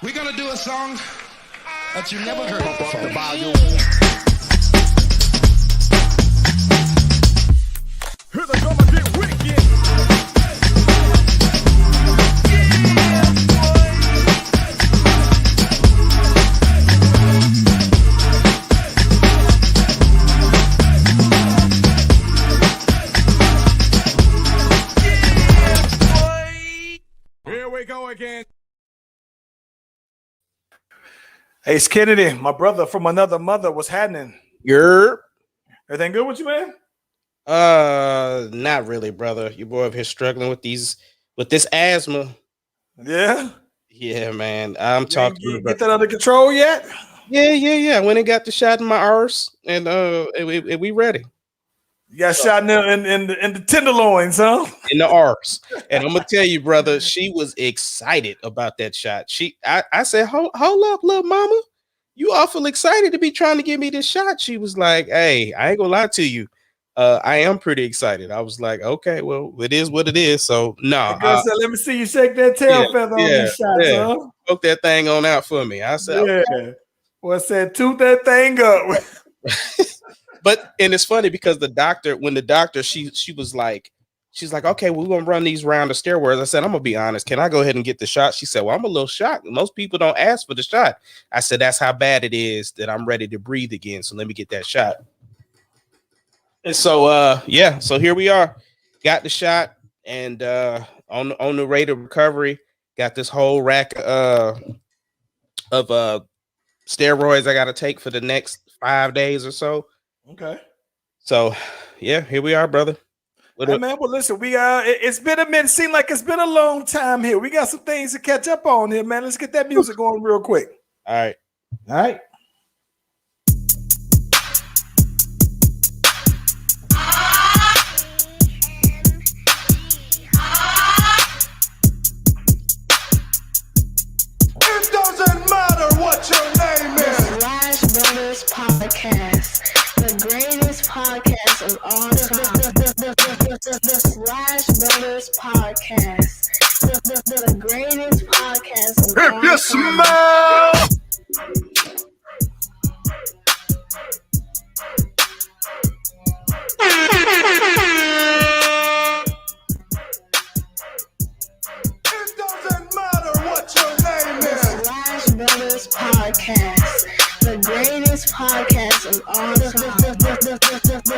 We're gonna do a song that you never heard before. The volume. Here they come and get wicked. Here we go again. Hey, Kennedy, my brother from another mother, what's happening? You're Everything good with you, man? not really, brother. Your boy up here struggling with this asthma. Yeah. Yeah, man. I'm You talking ain't about get that under control yet? yeah. I went and got the shot in my arse, and we ready You got shot in the tenderloins, huh? in the arse. And I'm gonna tell you, brother, she was excited about that shot. I said, hold up, little mama. You awful excited to be trying to give me this shot. She was like, hey, I ain't gonna lie to you. I am pretty excited. I was like, okay, well, it is what it is. So no, Hey, girl said, let me see you shake that tail feather on these shots, huh? Poke that thing on out for me. I said, Yeah. okay. Well, I said, toot that thing up. But and it's funny because when the doctor, she was like, she's like, okay, we're gonna run these round of steroids. I said, I'm gonna be honest. Can I go ahead and get the shot? She said, well, I'm a little shocked. Most people don't ask for the shot. I said, that's how bad it is that I'm ready to breathe again. So let me get that shot. And so so here we are. Got the shot and on the rate of recovery, got this whole rack of steroids I gotta take for the next 5 days or so. Okay. So yeah, here we are, brother. Hey, man, well, listen, it's been a minute. Seems like it's been a long time here. We got some things to catch up on here, man. Let's get that music going real quick. All right. All right. It doesn't matter what your name is. Slash Brothers Podcast, the greatest podcast of all time. The Slash Brothers Podcast, the greatest podcast of all time. If you smell. It doesn't matter what your name is. Slash Brothers Podcast, the greatest podcast of all time.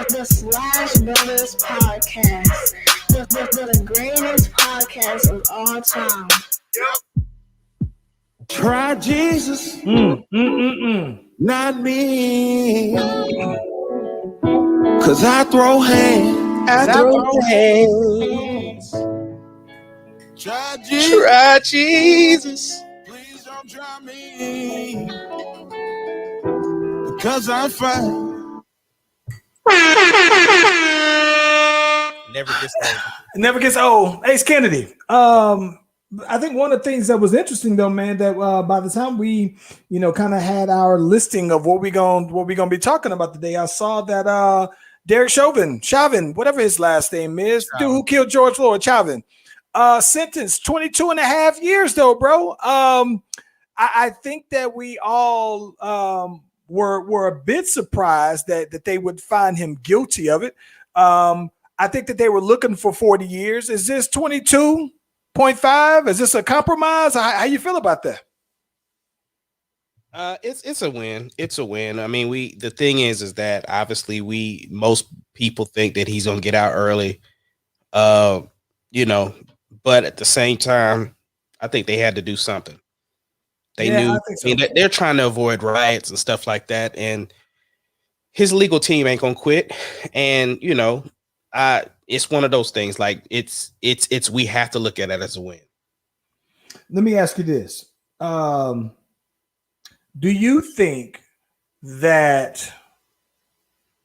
The Slash Brothers Podcast, the greatest podcast of all time. Try Jesus, not me. Cause I throw hands. Try Jesus, Try Jesus. please don't try me. Because I'm fine. Never gets old. It never gets old. Ace Kennedy. I think one of the things that was interesting though, man, that by the time we, kind of had our listing of what we gonna be talking about today, I saw that Derek Chauvin, whatever his last name is, dude who killed George Floyd, Chauvin, sentenced 22 and a half years though, bro. I think that we all were a bit surprised that they would find him guilty of it. I think that they were looking for 40 years. Is this 22.5? Is this a compromise? How you feel about that? It's a win. It's a win. I mean, the thing is that obviously most people think that he's gonna get out early. But at the same time, I think they had to do something. They knew. I think so. I mean, they're trying to avoid riots and stuff like that, and his legal team ain't gonna quit. And it's one of those things. Like it's we have to look at it as a win. Let me ask you this. Do you think that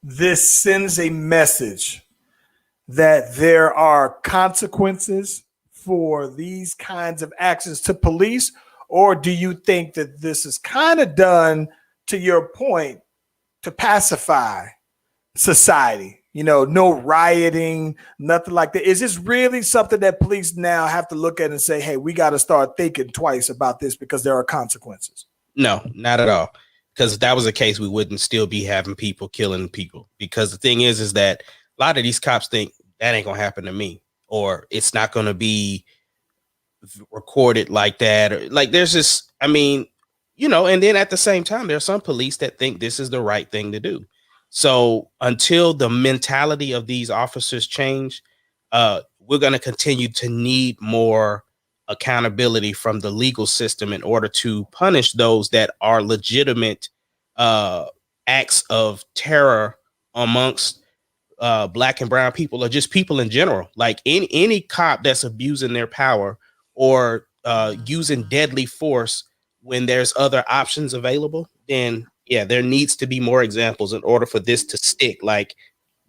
this sends a message that there are consequences for these kinds of actions to police? Or do you think that this is kind of done, to your point, to pacify society? no rioting, nothing like that. Is this really something that police now have to look at and say, hey, we got to start thinking twice about this because there are consequences? No, not at all. Because if that was the case, we wouldn't still be having people killing people. Because the thing is that a lot of these cops think that ain't going to happen to me, or it's not going to be recorded like that. Or like there's this, I mean, and then at the same time, there are some police that think this is the right thing to do. So until the mentality of these officers change, we're going to continue to need more accountability from the legal system in order to punish those that are legitimate acts of terror amongst black and brown people, or just people in general. Like any cop that's abusing their power or using deadly force when there's other options available, then yeah, there needs to be more examples in order for this to stick. Like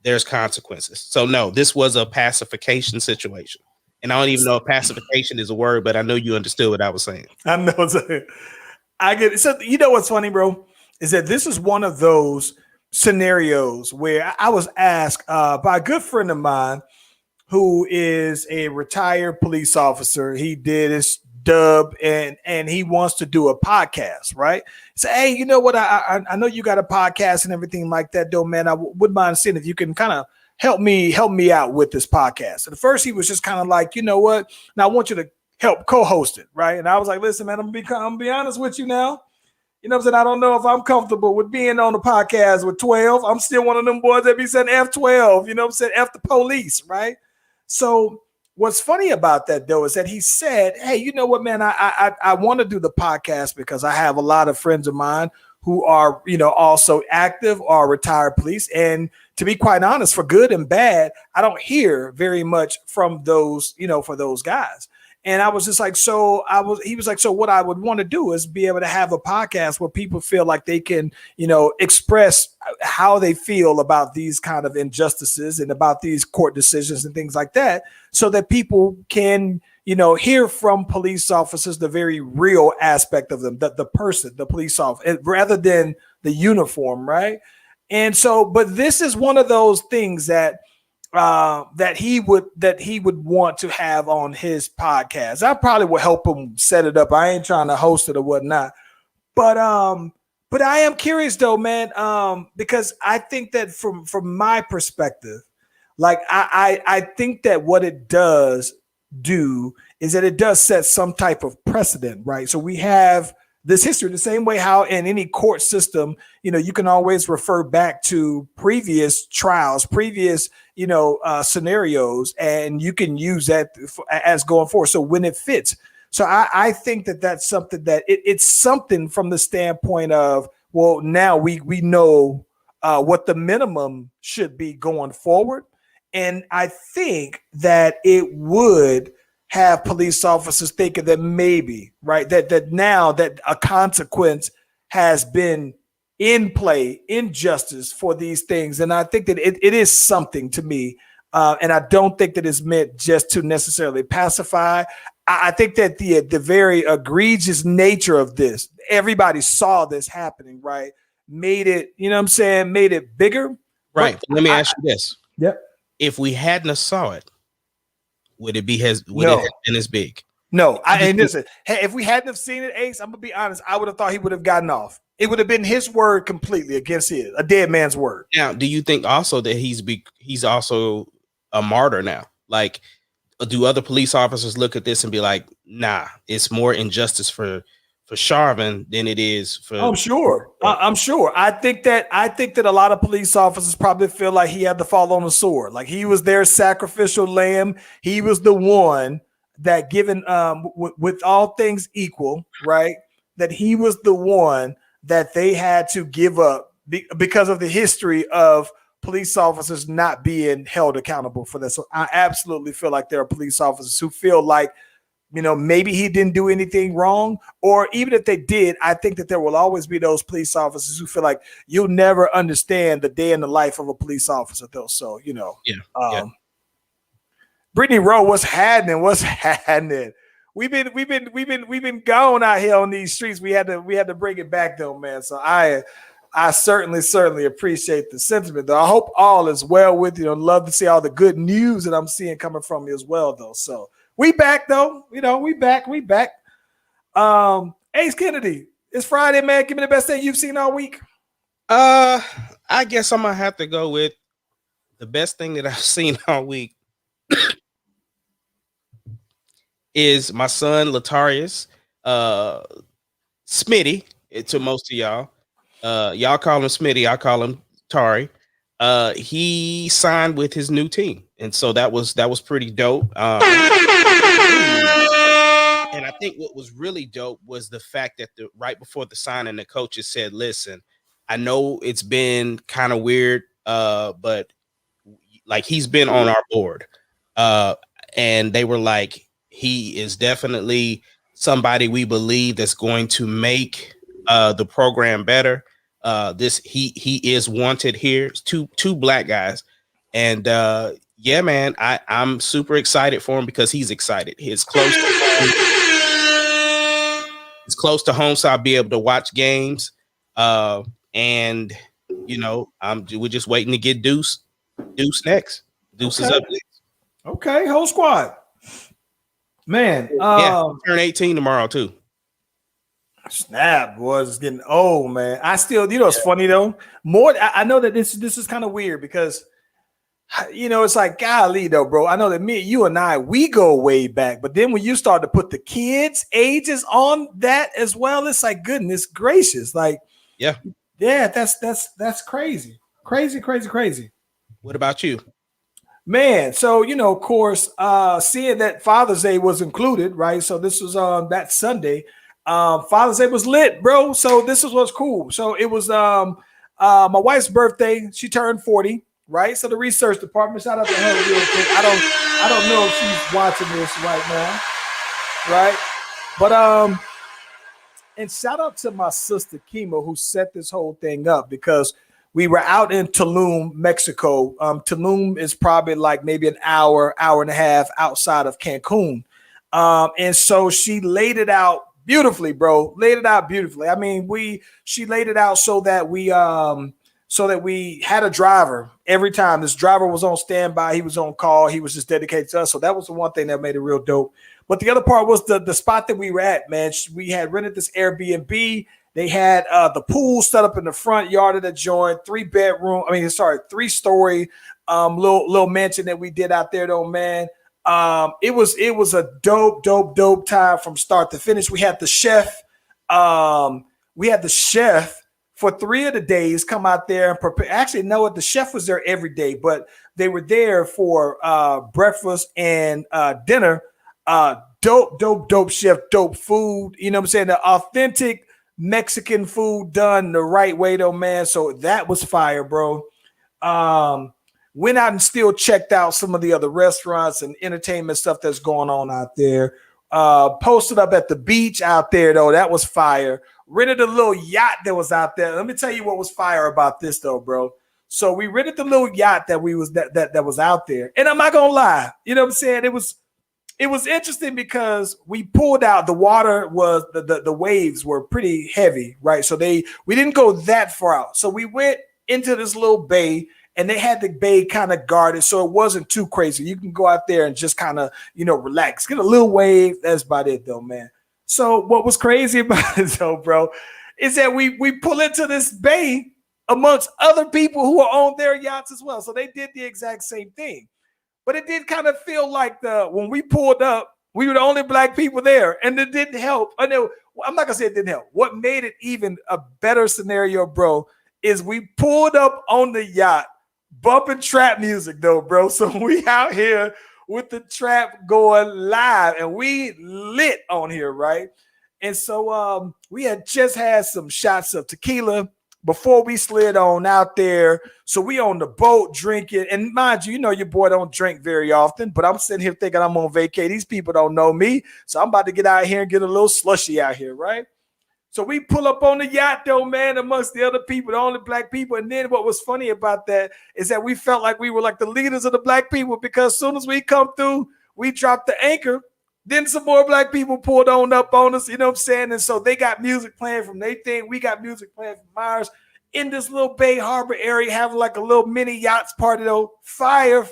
there's consequences. So no, this was a pacification situation. And I don't even know if pacification is a word, but I know you understood what I was saying. I know. I get it. So what's funny, bro, is that this is one of those scenarios where I was asked by a good friend of mine who is a retired police officer. He did his dub and he wants to do a podcast, right? So, hey, you know what? I know you got a podcast and everything like that, though, man. I wouldn't mind seeing if you can kind of help me out with this podcast. At first, he was just kind of like, you know what? Now I want you to help co-host it, right? And I was like, listen, man, I'm gonna be honest with you now. You know what I'm saying? I don't know if I'm comfortable with being on the podcast with 12. I'm still one of them boys that be saying F12, you know what I'm saying? F the police, right? So what's funny about that, though, is that he said, hey, you know what, man, I want to do the podcast because I have a lot of friends of mine who are, also active or retired police. And to be quite honest, for good and bad, I don't hear very much from those, for those guys. And I was just like, he was like, so what I would want to do is be able to have a podcast where people feel like they can, express how they feel about these kind of injustices and about these court decisions and things like that, so that people can, hear from police officers the very real aspect of them, the person, the police officer, rather than the uniform, right? And so, but this is one of those things that that he would want to have on his podcast. I probably would help him set it up. I ain't trying to host it or whatnot, but I am curious though, man, because I think that from my perspective, like I think that what it does do is that it does set some type of precedent, right? So we have this history the same way how in any court system, you can always refer back to previous trials, previous, scenarios, and you can use that as going forward. So when it fits. So I think that that's something that it's something from the standpoint of, well, now we know what the minimum should be going forward. And I think that it would have police officers thinking that maybe, right, that now that a consequence has been in play, in justice for these things. And I think that it is something to me. And I don't think that it's meant just to necessarily pacify. I think that the very egregious nature of this, everybody saw this happening, right? Made it, made it bigger. Right. Let me ask you this. Yep. If we hadn't have saw it, would it have been as big? No. And listen, hey, if we hadn't have seen it, Ace, I'm gonna be honest, I would have thought he would have gotten off. It would have been his word completely against a dead man's word. Now, do you think also that he's also a martyr now? Like, do other police officers look at this and be like, nah, it's more injustice for Sharvin than it is for? I'm sure. I'm sure. I think that a lot of police officers probably feel like he had to fall on the sword. Like he was their sacrificial lamb. He was the one that, given with all things equal, right, that he was the one that they had to give up because of the history of police officers not being held accountable for this. So I absolutely feel like there are police officers who feel like, maybe he didn't do anything wrong, or even if they did, I think that there will always be those police officers who feel like you'll never understand the day in the life of a police officer, though. So, Brittany Rowe, what's happening? We've been gone out here on these streets. We had to bring it back though, man. So I I certainly appreciate the sentiment, though. I hope all is well with you. I'd love to see all the good news that I'm seeing coming from you as well, though. So we back, though. We back. Ace Kennedy, it's Friday, man. Give me the best thing you've seen all week. I guess I'm gonna have to go with the best thing that I've seen all week is my son Latarius, Smitty, to most of y'all. Y'all call him Smitty, I call him Tari. He signed with his new team, and so that was pretty dope. And I think what was really dope was the fact that right before the signing, the coaches said, "Listen, I know it's been kind of weird, but like he's been on our board." And they were like, he is definitely somebody we believe that's going to make the program better. He is wanted here. It's two black guys, and yeah, man, I'm super excited for him because he's excited. It's close to home. It's close to home, so I'll be able to watch games. And we're just waiting to get Deuce next. Deuce is up next. Okay, whole squad. Man, turn 18 tomorrow too. Snap was getting old, man. I still, it's funny though. I know that this is kind of weird because it's like, golly though, bro. I know that you and I, we go way back, but then when you start to put the kids' ages on that as well, it's like, goodness gracious, like, yeah, that's crazy. What about you? Man, so of course, seeing that Father's Day was included, right? So this was that Sunday. Father's Day was lit, bro. So this is what's cool. So it was my wife's birthday. She turned 40, right? So the research department, shout out to her real quick. I don't know if she's watching this right now, right? But and shout out to my sister Kima who set this whole thing up because we were out in Tulum, Mexico. Tulum is probably like maybe an hour and a half outside of Cancun. And so she laid it out beautifully, bro. Laid it out beautifully. I mean, she laid it out so that we had a driver every time. This driver was on standby. He was on call. He was just dedicated to us. So that was the one thing that made it real dope. But the other part was the spot that we were at, man. We had rented this Airbnb. They had the pool set up in the front yard of the joint, 3-story little mansion that we did out there, though, man. It was a dope time from start to finish. We had the chef. For 3 of the days come out there and prepare. Actually, no, the chef was there every day, but they were there for breakfast and dinner. Dope chef, dope food. You know what I'm saying? The authentic Mexican food done the right way, though, man. So that was fire, bro. Went out and still checked out some of the other restaurants and entertainment stuff that's going on out there. Posted up at the beach out there, though. That was fire. Rented a little yacht that was out there. Let me tell you what was fire about this, though, bro. So we rented the little yacht that was out there. And I'm not gonna lie, you know what I'm saying? It was interesting because we pulled out. The water was the waves were pretty heavy, right? So we didn't go that far out. So we went into this little bay, and they had the bay kind of guarded, so it wasn't too crazy. You can go out there and just kind of relax, get a little wave. That's about it, though, man. So what was crazy about it, though, bro, is that we pull into this bay amongst other people who are on their yachts as well. So they did the exact same thing. But it did kind of feel like when we pulled up, we were the only black people there, and it didn't help. I'm not gonna say it didn't help. What made it even a better scenario, bro, is we pulled up on the yacht, bumping trap music, though, bro. So we out here with the trap going live, and we lit on here, right? And so we had just had some shots of tequila before we slid on out there. So we on the boat drinking. And mind you, your boy don't drink very often, but I'm sitting here thinking I'm on vacation. These people don't know me. So I'm about to get out here and get a little slushy out here, right? So we pull up on the yacht, though, man, amongst the other people, the only black people. And then what was funny about that is that we felt like we were like the leaders of the black people, because as soon as we come through, we dropped the anchor. Then some more black people pulled up on us, you know what I'm saying? And so they got music playing from their thing. We got music playing from ours. in this little Bay Harbor area, having like a little mini yachts party though. Fire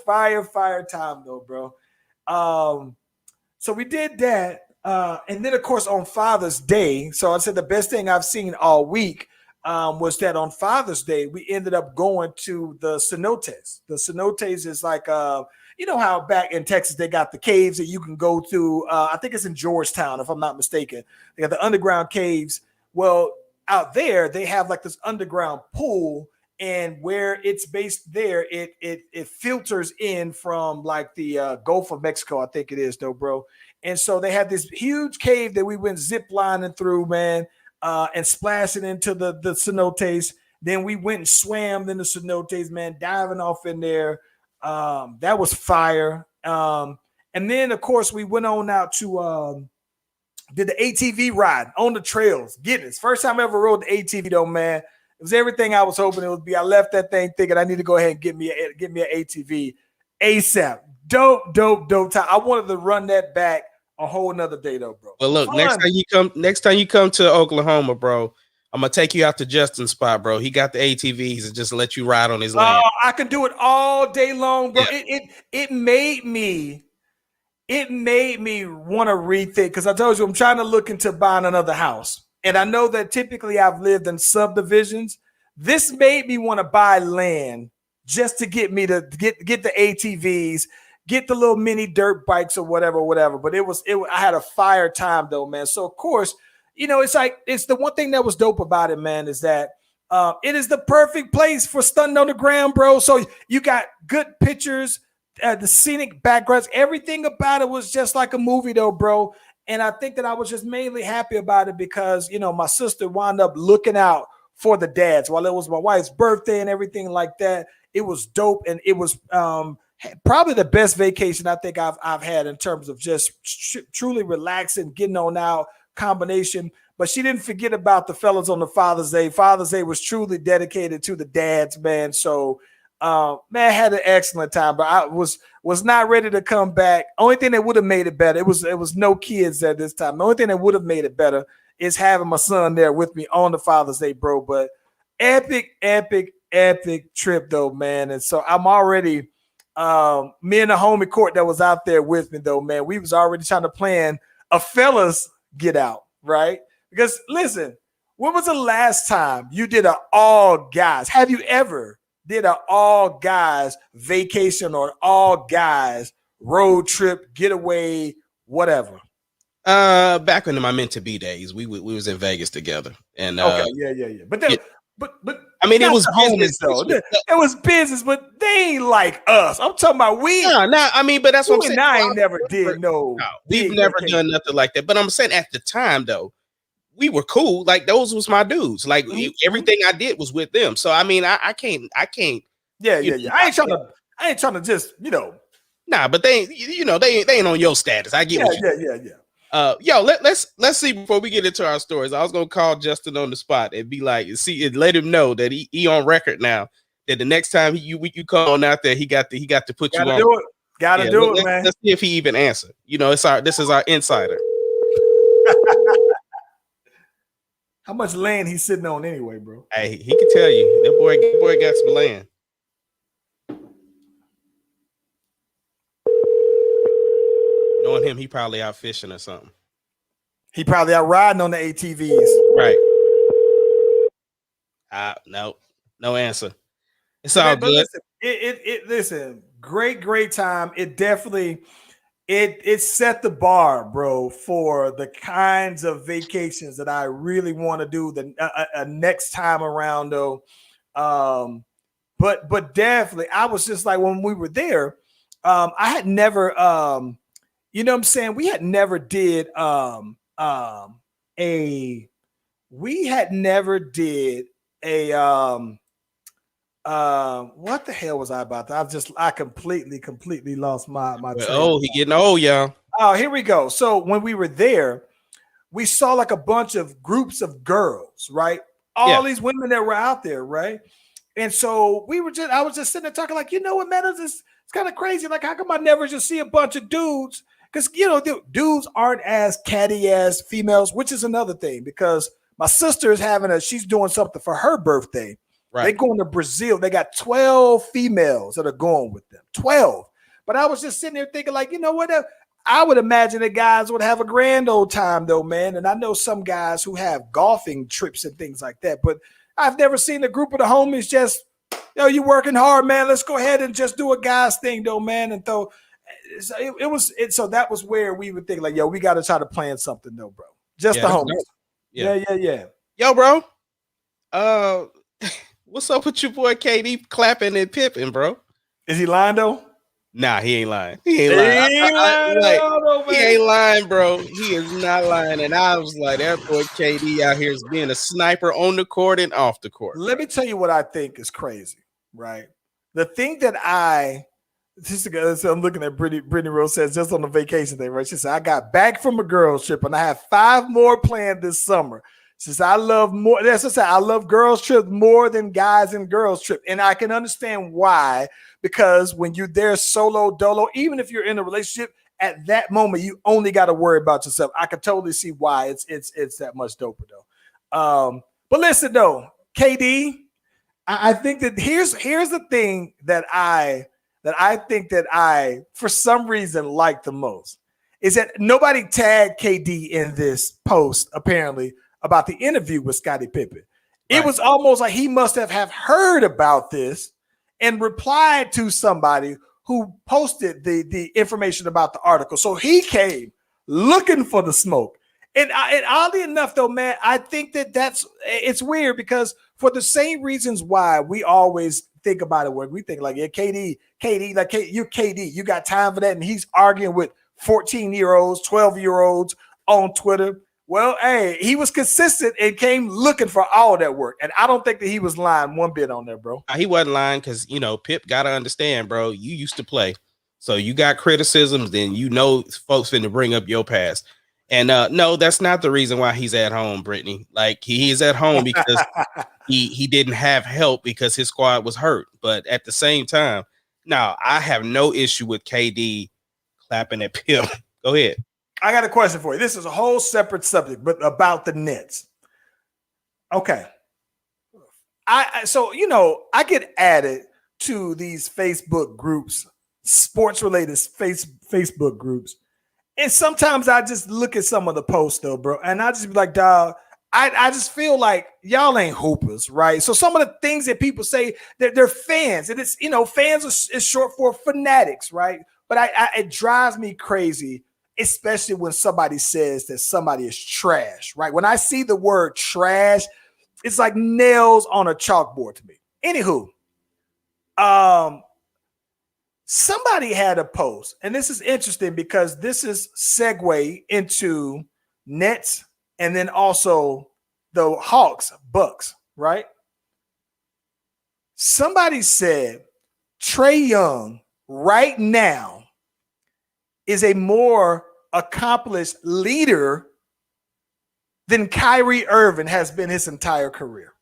time though, bro. So we did that. And then of course on Father's Day, so I said the best thing I've seen all week was that on Father's Day, we ended up going to the cenotes. The cenotes is like, you know how back in Texas, they got the caves that you can go to. I think it's in Georgetown, if I'm not mistaken. They got the underground caves. Well, out there, they have like this underground pool, and where it's based there, it filters in from like the Gulf of Mexico, I think it is though, bro. And so they had this huge cave that we went zip lining through, man, and splashing into the cenotes. Then we went and swam in the cenotes, man, diving off in there. That was fire. And then, of course, we went on out to did the ATV ride on the trails. Goodness, first time I ever rode the ATV, though, man. It was everything I was hoping it would be. I left that thing thinking I need to go ahead and get me an ATV ASAP. Dope time. I wanted to run that back a whole nother day, though, bro. Well, look, Fun. next time you come to Oklahoma, bro, I'm gonna take you out to Justin's spot, bro. He got the ATVs and just let you ride on his land. I can do it all day long, bro. Yeah. It made me want to rethink, because I told you I'm trying to look into buying another house. And I know that typically I've lived in subdivisions. This made me want to buy land just to get me to get the ATVs, get the little mini dirt bikes or whatever. But I had a fire time though, man. So of course, you know, it's the one thing that was dope about it, man, is that it is the perfect place for stunting on the ground, bro. So you got good pictures, the scenic backgrounds, everything about it was just like a movie though, bro. And I think that I was just mainly happy about it because, you know, my sister wound up looking out for the dads while it was my wife's birthday and everything like that. It was dope. And it was probably the best vacation I think I've had in terms of just truly relaxing, getting on out combination. But she didn't forget about the fellas on the Father's Day. Father's Day was truly dedicated to the dads, man. So man, I had an excellent time, but I was not ready to come back. Only thing that would have made it better, it was no kids at this time. The only thing that would have made it better is having my son there with me on the Father's Day, bro. But epic trip though, man. And so I'm already me and the homie court that was out there with me though, man. We was already trying to plan a fellas get out, right? Because listen, when was the last time you did an all guys? Have you ever did an all guys vacation or all guys road trip, getaway, whatever? Back in my meant to be days, we was in Vegas together, and okay, yeah. But then, yeah. but I mean, it was business though. It was business, but they ain't like us. I'm talking about we. No, I mean, but that's what I'm saying. I ain't never did no. We've never done nothing like that. But I'm saying at the time though, we were cool. Like those was my dudes. Like everything I did was with them. So I mean, I can't. Yeah. I ain't trying to just, you know. Nah, but they ain't on your status. I get what yeah. Yo, let's see before we get into our stories. I was gonna call Justin on the spot and be like, let him know that he on record now. That the next time you come on out there, he got to put you on. Gotta do it, man. Let's see if he even answer. You know, this is our insider. How much land he's sitting on anyway, bro? Hey, he can tell you. That boy got some land. Knowing him, he probably out fishing or something. He probably out riding on the ATVs. Right. No answer. It's all good. Listen, great time. It definitely it set the bar, bro, for the kinds of vacations that I really want to do the next time around, though. But definitely, I was just like when we were there, I had never, you know what I'm saying? We had never did what the hell was I about to? I completely lost my train. Oh, he getting old, y'all. Oh, here we go. So when we were there, we saw like a bunch of groups of girls, right? All these women that were out there, right? And so I was just sitting there talking like, you know what, man, it's kind of crazy. Like, how come I never just see a bunch of dudes? Because, you know, dudes aren't as catty as females, which is another thing because my sister is she's doing something for her birthday. Right. They going to Brazil. They got 12 females that are going with them. 12. But I was just sitting there thinking, like, you know what? I would imagine that guys would have a grand old time, though, man. And I know some guys who have golfing trips and things like that. But I've never seen a group of the homies just, yo, you working hard, man. Let's go ahead and just do a guy's thing, though, man. And so so that was where we would think, like, yo, we got to try to plan something, though, bro. Just the homies. Yeah. Yo, bro. What's up with your boy KD clapping and pipping, bro? Is he lying, though? Nah, he ain't lying. He ain't lying. He ain't lying, bro. He is not lying. And I was like, that boy KD out here is being a sniper on the court and off the court. Let me tell you what I think is crazy, right? The thing that I'm looking at Brittany Rose says just on the vacation thing, right? She said, I got back from a girls trip and I have 5 more planned this summer. Since I love more, that's what I said. I love girls trip more than guys and girls trip. And I can understand why, because when you're there solo dolo, even if you're in a relationship, at that moment, you only got to worry about yourself. I can totally see why it's that much doper though. But listen though, KD, I think that here's the thing that I think that I, for some reason, like the most is that nobody tagged KD in this post, apparently, about the interview with Scottie Pippen. It Right. was almost like he must have heard about this and replied to somebody who posted the information about the article. So he came looking for the smoke. And oddly enough, though, man, I think that it's weird because for the same reasons why we always think about it, where we think like, yeah, KD, like you're KD, you got time for that. And he's arguing with 14-year-olds, 12-year-olds on Twitter. Well, hey, he was consistent and came looking for all that work. And I don't think that he was lying one bit on there, bro. He wasn't lying because, Pip got to understand, bro, you used to play. So you got criticisms, then folks finna bring up your past. And no, that's not the reason why he's at home, Brittany. Like, he is at home because he didn't have help because his squad was hurt. But at the same time, now I have no issue with KD clapping at Pip. Go ahead. I got a question for you. This is a whole separate subject, but about the Nets. Okay. I get added to these Facebook groups, sports-related Facebook groups. And sometimes I just look at some of the posts, though, bro, and I just be like, dog, I just feel like y'all ain't hoopers, right? So some of the things that people say, they're fans, and it's, fans is short for fanatics, right? But it drives me crazy, especially when somebody says that somebody is trash, right? When I see the word trash, it's like nails on a chalkboard to me. Anywho, somebody had a post, and this is interesting because this is segue into Nets and then also the Hawks, Bucks, right? Somebody said Trae Young right now is a more accomplished leader than Kyrie Irving has been his entire career.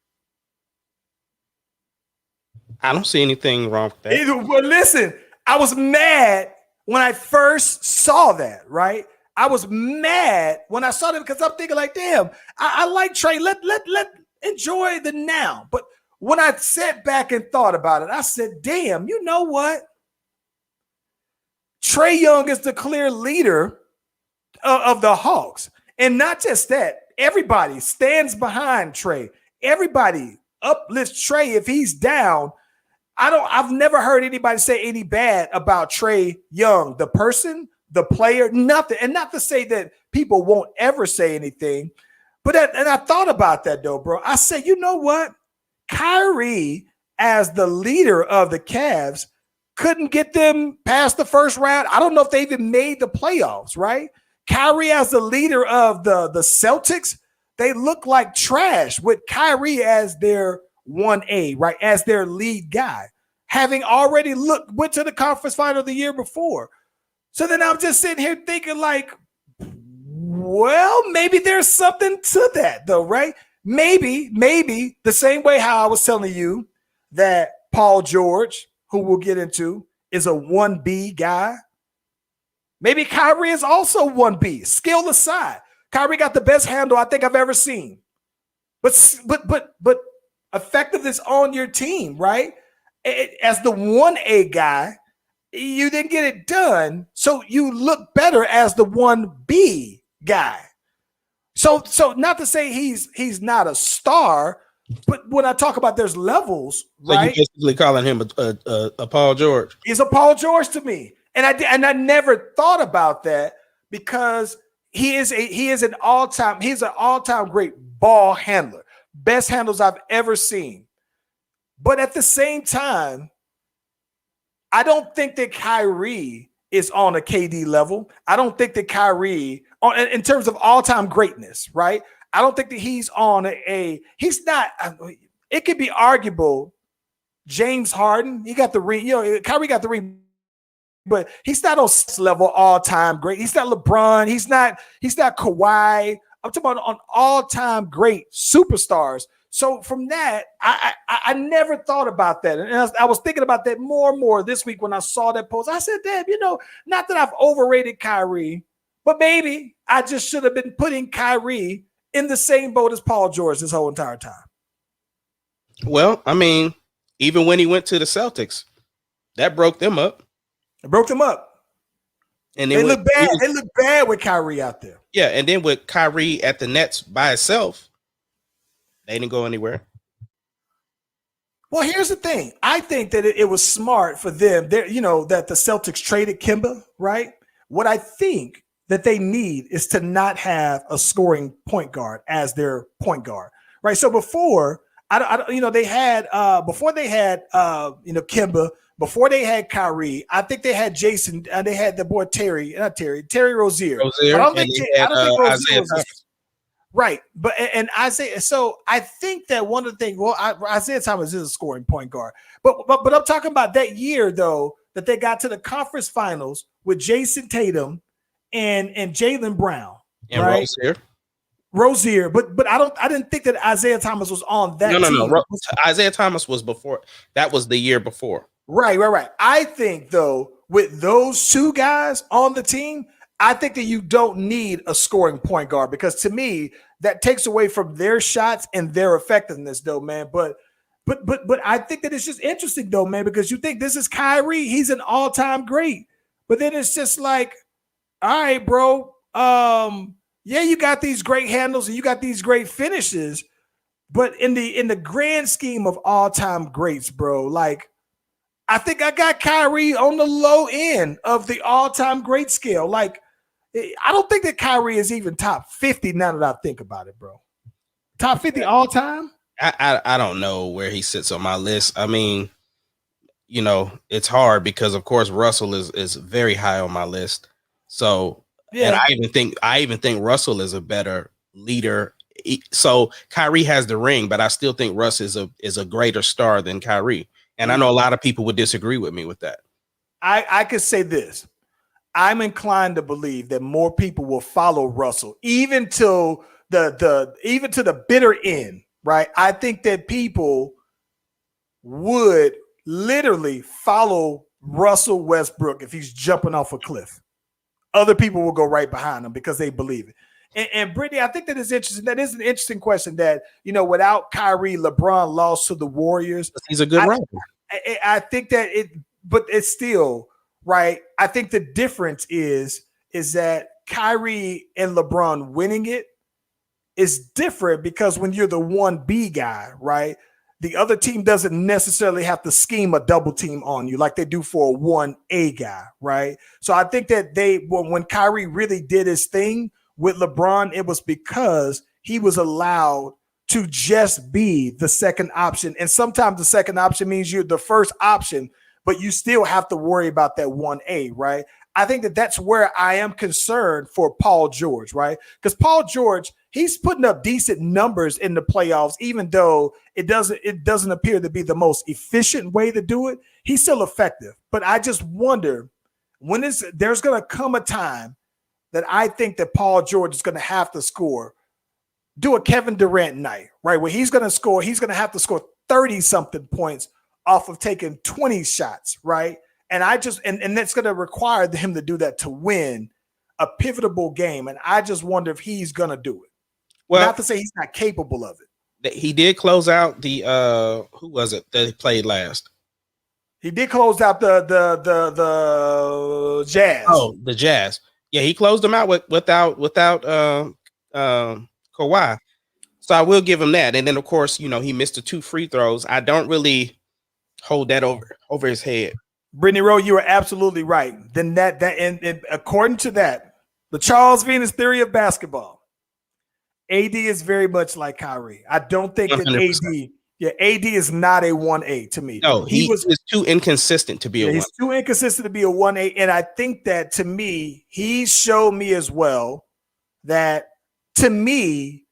I don't see anything wrong with that. Well, listen, I was mad when I first saw that, right? I was mad when I saw that because I'm thinking like, damn, I like Trae. Let enjoy the now. But when I sat back and thought about it, I said, damn, you know what? Trae Young is the clear leader of the Hawks. And not just that, everybody stands behind Trae. Everybody uplifts Trae if he's down. I've never heard anybody say any bad about Trae Young, the person, the player, nothing. And not to say that people won't ever say anything, but and I thought about that though, bro. I said, you know what? Kyrie, as the leader of the Cavs, couldn't get them past the first round. I don't know if they even made the playoffs, right? Kyrie as the leader of the Celtics, they look like trash with Kyrie as their 1A, right? As their lead guy, having already went to the conference final the year before. So then I'm just sitting here thinking like, well, maybe there's something to that though, right? Maybe the same way how I was telling you that Paul George, who we'll get into, is a 1B guy. Maybe Kyrie is also 1B. Skill aside, Kyrie got the best handle I think I've ever seen. But effectiveness on your team, right? As the 1A guy, you didn't get it done, so you look better as the 1B guy. So not to say he's not a star, but when I talk about there's levels, So right? you basically calling him a Paul George? He's a Paul George to me, and I never thought about that because he's an all-time great ball handler, best handles I've ever seen. But at the same time, I don't think that Kyrie is on a KD level. I don't think that Kyrie, in terms of all-time greatness, right? I don't think that he's on he's not. It could be arguable. James Harden, he got the ring. Kyrie got the ring, but he's not on level all-time great. He's not LeBron. He's not Kawhi. I'm talking about on all-time great superstars. So from that, I never thought about that. And I was thinking about that more and more this week when I saw that post. I said, damn, not that I've overrated Kyrie, but maybe I just should have been putting Kyrie in the same boat as Paul George this whole entire time. Well, I mean, even when he went to the Celtics, that broke them up. It broke them up. And they look bad. They look bad with Kyrie out there. Yeah, and then with Kyrie at the Nets by itself, they didn't go anywhere. Well, here's the thing. I think that it was smart for them. That the Celtics traded Kemba, right? What I think that they need is to not have a scoring point guard as their point guard, right? So before, they had Kemba, before they had Kyrie, I think they had Jason, and they had the boy Terry Rozier. Rozier, but I don't think Isaiah Thomas. Right, but and Isaiah. So I think that one of the things. Well, Isaiah Thomas is a scoring point guard, but I'm talking about that year though that they got to the conference finals with Jason Tatum and Jaylen Brown and right? Rozier. But I didn't think that Isaiah Thomas was on that. No. Isaiah Thomas was before. That was the year before. Right. I think though with those two guys on the team, I think that you don't need a scoring point guard because to me that takes away from their shots and their effectiveness, though, man. But I think that it's just interesting, though, man, because you think this is Kyrie, he's an all-time great, but then it's just like, all right, bro, yeah, you got these great handles and you got these great finishes, but in the grand scheme of all-time greats, bro, like. I think I got Kyrie on the low end of the all-time great scale. Like, I don't think that Kyrie is even top 50 now that I think about it, bro. Top 50 all-time? I don't know where he sits on my list. I mean, it's hard because, of course, Russell is very high on my list. So, yeah. And I even think Russell is a better leader. So Kyrie has the ring, but I still think Russ is a greater star than Kyrie. And I know a lot of people would disagree with me with that. I could say this. I'm inclined to believe that more people will follow Russell, even to the bitter end, right? I think that people would literally follow Russell Westbrook if he's jumping off a cliff. Other people will go right behind him because they believe it. And Brittany, I think that is interesting. That is an interesting question that, without Kyrie, LeBron lost to the Warriors. He's a good rival. I think that but it's still right. I think the difference is that Kyrie and LeBron winning it is different because when you're the 1B guy, right, the other team doesn't necessarily have to scheme a double team on you like they do for a 1A guy, right? So I think that when Kyrie really did his thing with LeBron, it was because he was allowed to just be the second option. And sometimes the second option means you're the first option, but you still have to worry about that 1A, right? I think that that's where I am concerned for Paul George, right? Because Paul George, he's putting up decent numbers in the playoffs, even though it doesn't appear to be the most efficient way to do it. He's still effective. But I just wonder when there's going to come a time that I think that Paul George is going to have to score, do a Kevin Durant night, right? Where he's going to have to score 30-something points off of taking 20 shots, right? And and that's going to require him to do that to win a pivotal game. And I just wonder if he's going to do it. Well, not to say he's not capable of it. He did close out the who was it that he played last? He did close out the Jazz. Oh, the Jazz. Yeah, he closed them out without Kawhi. So I will give him that. And then of course, he missed the 2 free throws. I don't really hold that over his head. Brittany Rowe, you are absolutely right. Then and according to that, the Charles Venus theory of basketball, AD is very much like Kyrie. I don't think 100%. That AD is not a 1A to me. No, he was too inconsistent to be a 1. He's too inconsistent to be a 1A. And I think that to me, he showed me as well that to me,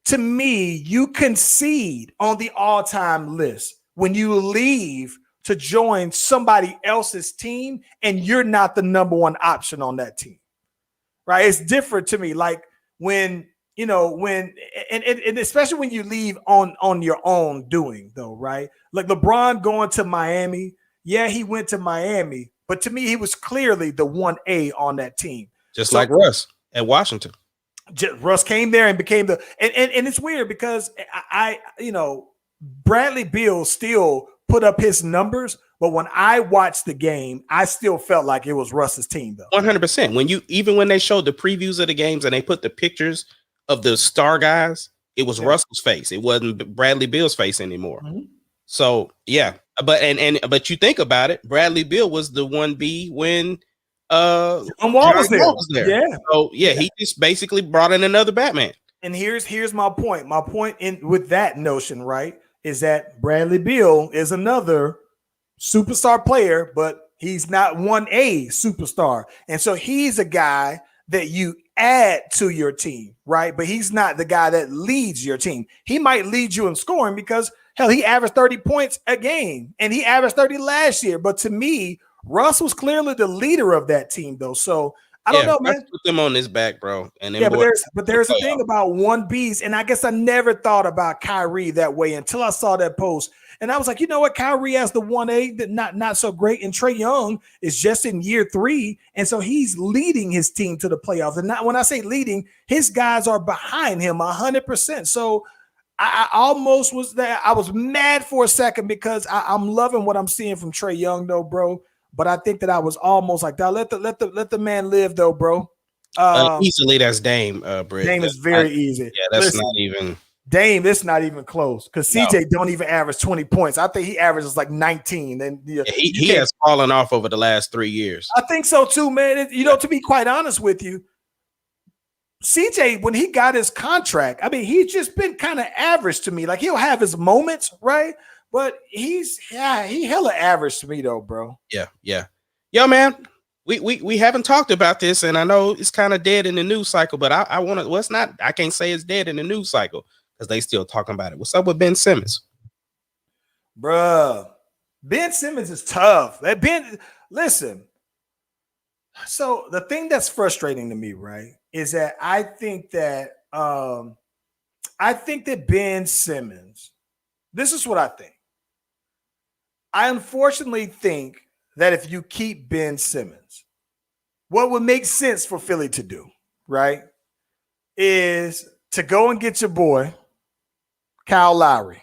you concede on the all-time list when you leave to join somebody else's team and you're not the number 1 option on that team, right? It's different to me. Like when especially when you leave on your own doing though, right? Like LeBron going to Miami. Yeah, he went to Miami, but to me, he was clearly the 1A on that team. Just like Russ at Washington. Russ came there and became and it's weird because Bradley Beal still put up his numbers, but when I watched the game, I still felt like it was Russ's team though. 100%. When they showed the previews of the games and they put the pictures of the star guys, it was Russell's face. It wasn't Bradley Beal's face anymore. Mm-hmm. So yeah, but you think about it, Bradley Beal was the 1B when John Wall was there. Yeah. So yeah, he just basically brought in another Batman. And here's my point. My point with that notion, right, is that Bradley Beal is another superstar player, but he's not 1A superstar. And so he's a guy that you add to your team, right? But he's not the guy that leads your team. He might lead you in scoring because, hell, he averaged 30 points a game, and he averaged 30 last year. But to me, Russ was clearly the leader of that team, though. So I don't know, man. Put them on his back, bro. And but there's a thing about 1Bs, and I guess I never thought about Kyrie that way until I saw that post. And I was like, you know what? Kyrie has the 1A that not so great, and Trae Young is just in year 3, and so he's leading his team to the playoffs. And not when I say leading, his guys are behind him 100%. So I almost was there. I was mad for a second because I'm loving what I'm seeing from Trae Young, though, bro. But I think that I was almost like, let the man live, though, bro. Easily, that's Dame, Britt. Dame is very easy. Yeah, that's not even. Dame, it's not even close because CJ don't even average 20 points. I think he averages like 19. And he has fallen off over the last 3 years. I think so too, man. To be quite honest with you, CJ, when he got his contract, I mean, he's just been kind of average to me. Like he'll have his moments, right? But he hella average to me though, bro. Yeah. Yo, man. We haven't talked about this, and I know it's kind of dead in the news cycle, but I want to. Well, it's not. I can't say it's dead in the news cycle because they still talking about it. What's up with Ben Simmons, bruh? Ben Simmons is tough. Listen. So the thing that's frustrating to me, right, is that I think that Ben Simmons. This is what I think. I unfortunately think that if you keep Ben Simmons, what would make sense for Philly to do, right, is to go and get your boy, Kyle Lowry.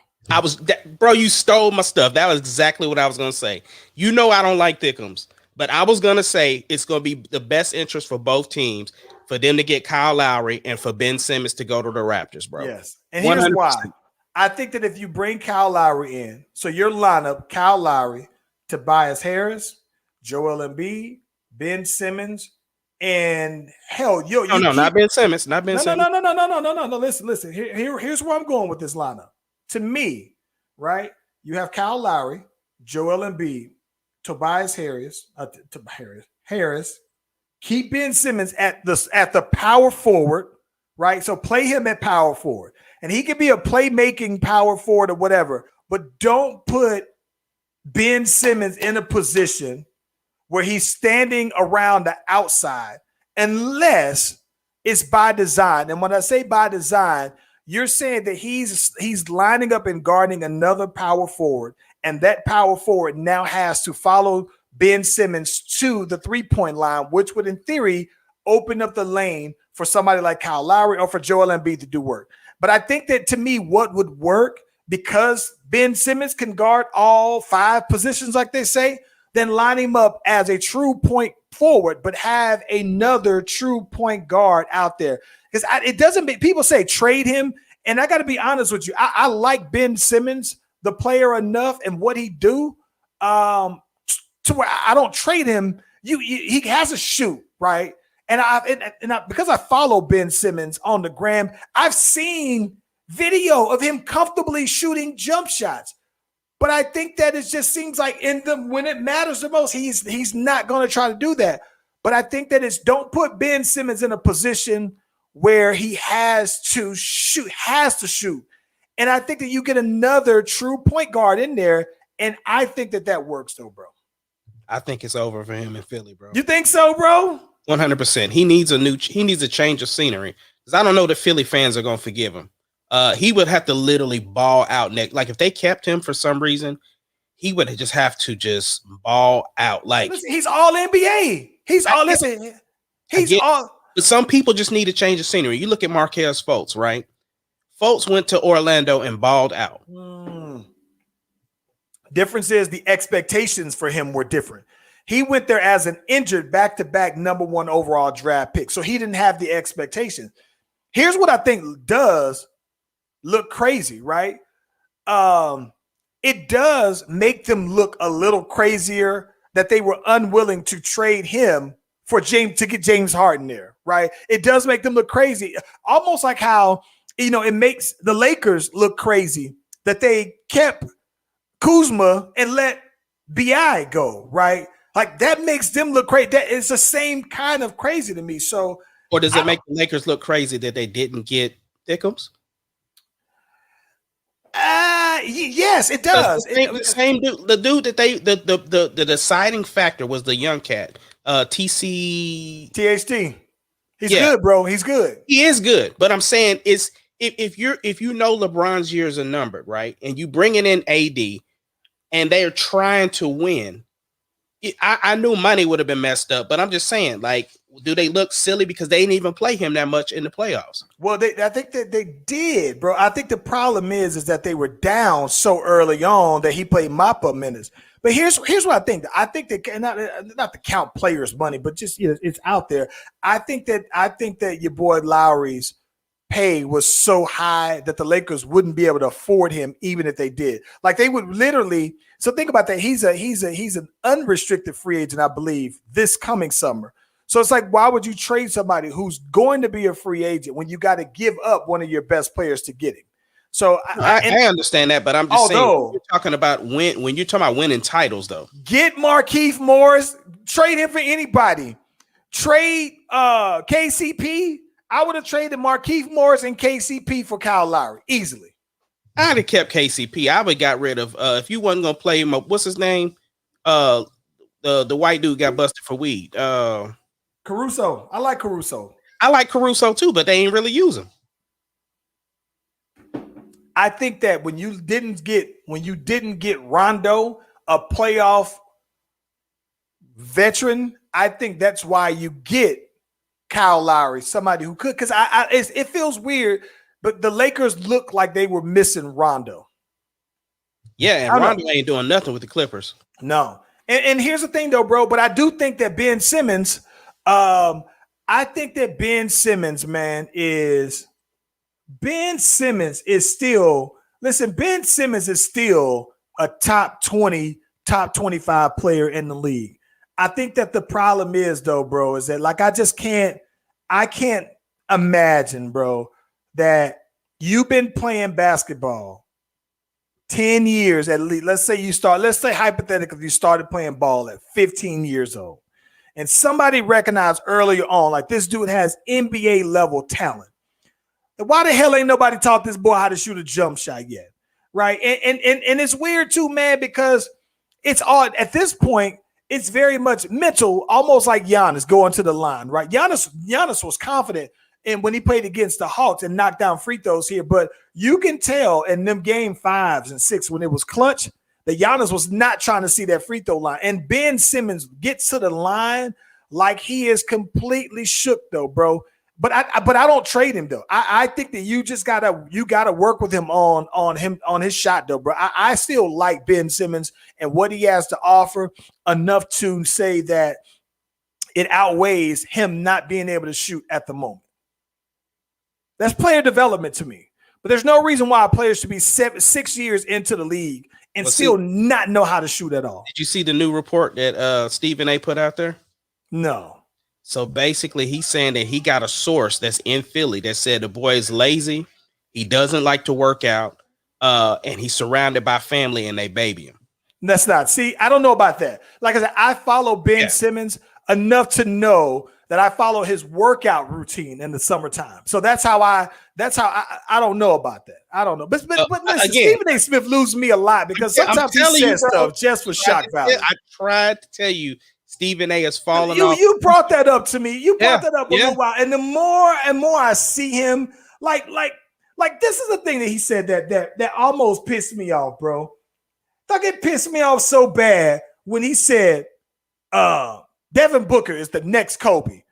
Bro, you stole my stuff. That was exactly what I was going to say. I don't like Thickums, but I was going to say it's going to be the best interest for both teams for them to get Kyle Lowry and for Ben Simmons to go to the Raptors, bro. Yes, and here's 100%. Why. I think that if you bring Kyle Lowry in, so your lineup, Kyle Lowry, Tobias Harris, Joel Embiid, Ben Simmons, and hell, not Ben Simmons, not Ben Simmons. No. Listen. Here's where I'm going with this lineup. To me, right, you have Kyle Lowry, Joel Embiid, Tobias Harris. Keep Ben Simmons at the power forward, right? So play him at power forward, and he can be a playmaking power forward or whatever. But don't put Ben Simmons in a position where he's standing around the outside unless it's by design. And when I say by design, you're saying that he's lining up and guarding another power forward, and that power forward now has to follow Ben Simmons to the three-point line, which would, in theory, open up the lane for somebody like Kyle Lowry or for Joel Embiid to do work. But I think that to me, what would work, because Ben Simmons can guard all 5 positions, like they say, then line him up as a true point forward, but have another true point guard out there. Because it doesn't make people say trade him. And I got to be honest with you. I like Ben Simmons, the player, enough and what he do to where I don't trade him. He has a shoot, right? And because I follow Ben Simmons on the gram, I've seen video of him comfortably shooting jump shots. But I think that it just seems like when it matters the most, he's not going to try to do that. But I think that don't put Ben Simmons in a position where he has to shoot. And I think that you get another true point guard in there. And I think that works though, bro. I think it's over for him in Philly, bro. You think so, bro? 100%. He needs a change of scenery. Because I don't know the Philly fans are going to forgive him. He would have to literally ball out next. Like if they kept him for some reason, he would just have to just ball out. Like listen, he's all NBA. But some people just need to change the scenery. You look at Markelle Fultz, right? Fultz went to Orlando and balled out. Difference is the expectations for him were different. He went there as an injured back-to-back #1 overall draft pick, so he didn't have the expectations. Here's what I think does look crazy, right? It does make them look a little crazier that they were unwilling to trade him to get James Harden there, right? It does make them look crazy, almost like how it makes the Lakers look crazy that they kept Kuzma and let BI go, right? Like that makes them look crazy. That is the same kind of crazy to me. So, or does it make the Lakers look crazy that they didn't get Thickums? Yes, it does. The same dude, the dude that the deciding factor was the young cat, THT. He's good, bro. He's good. He is good, but I'm saying is if you know LeBron's years are numbered, right, and you bringing in AD, and they're trying to win. I knew money would have been messed up, but I'm just saying, like, do they look silly because they didn't even play him that much in the playoffs? Well, I think that they did, bro. I think the problem is that they were down so early on that he played mop-up minutes. But here's what I think. I think that not to count players' money, but just it's out there. I think that your boy Lowry's pay was so high that the Lakers wouldn't be able to afford him even if they did. Like they would literally. So think about that. He's an unrestricted free agent, I believe, this coming summer. So it's like, why would you trade somebody who's going to be a free agent when you got to give up one of your best players to get him? So I understand that, but I'm just saying you're talking about when you're talking about winning titles, though. Get Markieff Morris, trade him for anybody. Trade KCP. I would have traded Markieff Morris and KCP for Kyle Lowry easily. I'd have kept KCP. I would have got rid of if you wasn't gonna play him. What's his name? The white dude got busted for weed. Caruso. I like Caruso. I like Caruso too, but they ain't really use him. I think that when you didn't get Rondo, a playoff veteran, I think that's why you get Kyle Lowry, somebody who could. Because it feels weird. But the Lakers look like they were missing Rondo. Yeah, and Rondo ain't doing nothing with the Clippers. No. And here's the thing, though, bro. But I do think that Ben Simmons, man, is Ben Simmons is still a top 20, top 25 player in the league. I think that the problem is, though, bro, is that like I can't imagine, bro, that you've been playing basketball 10 years at least. Let's say hypothetically you started playing ball at 15 years old, and somebody recognized earlier on, like, this dude has NBA level talent. Why the hell ain't nobody taught this boy how to shoot a jump shot yet? Right. And it's weird too, man, because it's all at this point, it's very much mental, almost like Giannis going to the line, right? Giannis was confident and when he played against the Hawks and knocked down free throws here, but you can tell in them game 5s and 6 when it was clutch that Giannis was not trying to see that free throw line. And Ben Simmons gets to the line like he is completely shook, though, bro. But I don't trade him though. I think that you gotta work with him on his shot though, bro. I still like Ben Simmons and what he has to offer enough to say that it outweighs him not being able to shoot at the moment. That's player development to me. But there's no reason why a player should be 6 years into the league and still not know how to shoot at all. Did you see the new report that Stephen A put out there? No. So basically, he's saying that he got a source that's in Philly that said the boy is lazy, he doesn't like to work out, and he's surrounded by family and they baby him. That's not. See, I don't know about that. Like I said, I follow Ben Simmons enough to know that I follow his workout routine in the summertime. So that's how I don't know about that. I don't know. But listen, again, Stephen A. Smith loses me a lot because sometimes he says stuff just for shock value. I tried to tell you. Stephen A. is falling off. You brought that up to me. You brought that up a little while. And the more and more I see him, like this is the thing that he said that almost pissed me off, bro. Like it pissed me off so bad when he said Devin Booker is the next Kobe.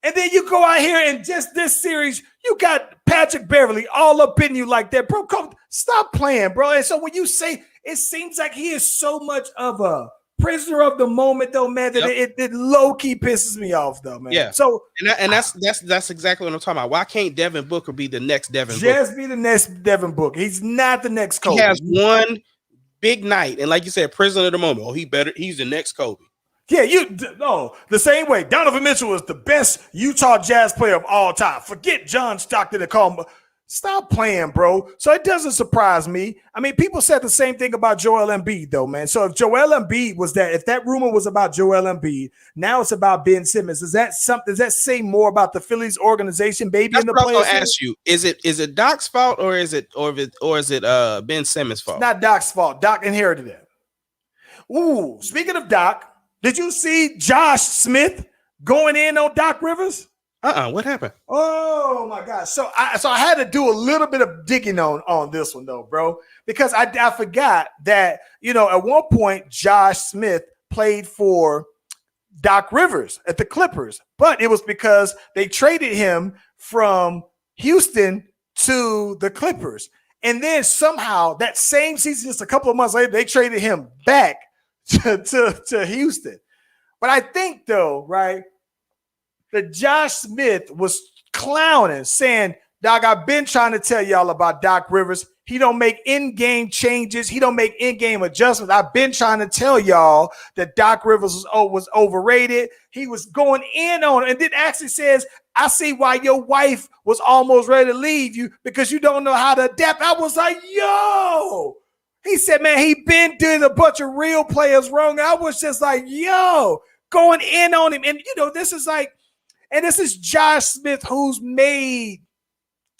And then you go out here and just this series, you got Patrick Beverly all up in you like that, bro. Stop playing, bro. And so when you say it seems like he is so much of a prisoner of the moment, though, man, that it low key pisses me off, though, man. Yeah. So that's exactly what I'm talking about. Why can't Devin Booker be the next Devin Booker? Just be the next Devin Booker. He's not the next Kobe. He has one big night, and like you said, prisoner of the moment. Oh, he's the next Kobe. Yeah, the same way. Donovan Mitchell is the best Utah Jazz player of all time. Forget John Stockton and call him. Stop playing, bro. So it doesn't surprise me. I mean, people said the same thing about Joel Embiid, though, man. So if Joel Embiid if that rumor was about Joel Embiid, now it's about Ben Simmons. Does that say more about the Phillies organization, baby? That's in the what I was players? gonna ask you. Is it Doc's fault or is it Ben Simmons' fault? It's not Doc's fault. Doc inherited it. Ooh, speaking of Doc, did you see Josh Smith going in on Doc Rivers? What happened? Oh my gosh. So I had to do a little bit of digging on this one though, bro, because I forgot that, at one point Josh Smith played for Doc Rivers at the Clippers, but it was because they traded him from Houston to the Clippers. And then somehow that same season, just a couple of months later, they traded him back to Houston. But I think though, right, that Josh Smith was clowning, saying, Doc, I've been trying to tell y'all about Doc Rivers. He don't make in-game changes. He don't make in-game adjustments. I've been trying to tell y'all that Doc Rivers was overrated. He was going in on it. And then actually says, I see why your wife was almost ready to leave you because you don't know how to adapt. I was like, yo. He said, man, he been doing a bunch of real players wrong. I was just like, yo, going in on him. And, this is like, and this is Josh Smith, who's made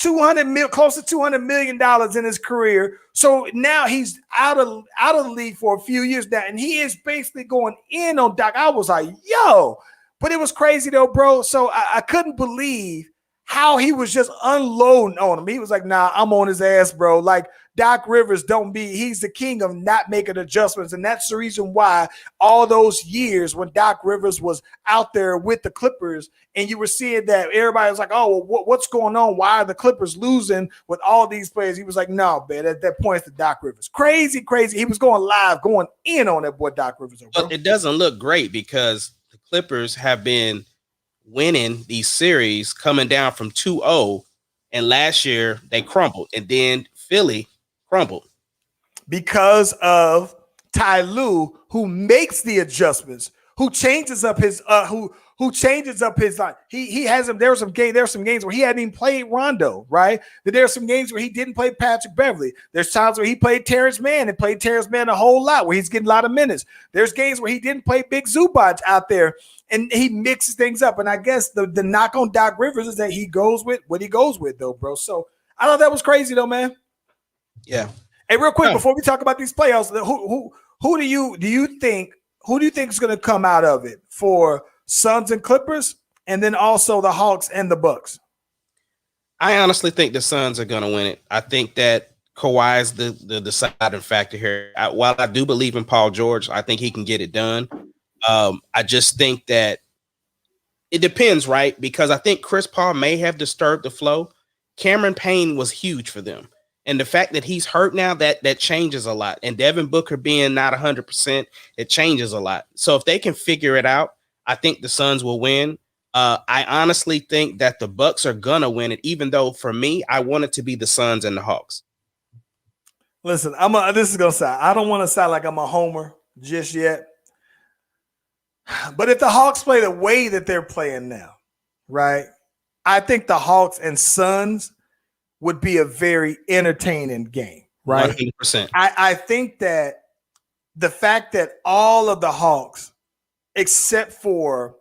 close to $200 million in his career. So now he's out of the league for a few years now, and he is basically going in on Doc. I was like, yo, but it was crazy though, bro. So I couldn't believe how he was just unloading on him. He was like, nah, I'm on his ass, bro. Like Doc Rivers he's the king of not making adjustments. And that's the reason why all those years when Doc Rivers was out there with the Clippers and you were seeing that everybody was like, oh, well, what's going on? Why are the Clippers losing with all these players? He was like, no, man, that points to Doc Rivers. Crazy. He was going in on that boy Doc Rivers. Bro. But it doesn't look great because the Clippers have been winning these series coming down from 2-0, and last year they crumbled, and then Philly crumbled because of Ty Lue, who makes the adjustments, who changes up his who changes up his line. He has him. There were some games where he hadn't even played Rondo, right? There are some games where he didn't play Patrick Beverly. There's times where he played Terrence Mann and played Terrence Mann a whole lot, where he's getting a lot of minutes. There's games where he didn't play Big Zubac out there, and he mixes things up. And I guess the knock on Doc Rivers is that he goes with what he goes with, though, bro. So I thought that was crazy, though, man. Yeah. Hey, real quick, before we talk about these playoffs, who do you think is going to come out of it for Suns and Clippers, and then also the Hawks and the Bucks? I honestly think the Suns are going to win it. I think that Kawhi is the deciding factor here. While I do believe in Paul George, I think he can get it done. I just think that It depends, right? Because I think Chris Paul may have disturbed the flow. Cameron Payne was huge for them. And the fact that he's hurt now, that changes a lot. And Devin Booker being not 100%, it changes a lot. So if they can figure it out, I think the Suns will win. I honestly think that the Bucks are gonna win it, even though for me, I want it to be the Suns and the Hawks. Listen, this is gonna sound. I don't want to sound like I'm a homer just yet. But if the Hawks play the way that they're playing now, right? I think the Hawks and Suns would be a very entertaining game, right? 100%. I think that the fact that all of the Hawks, except for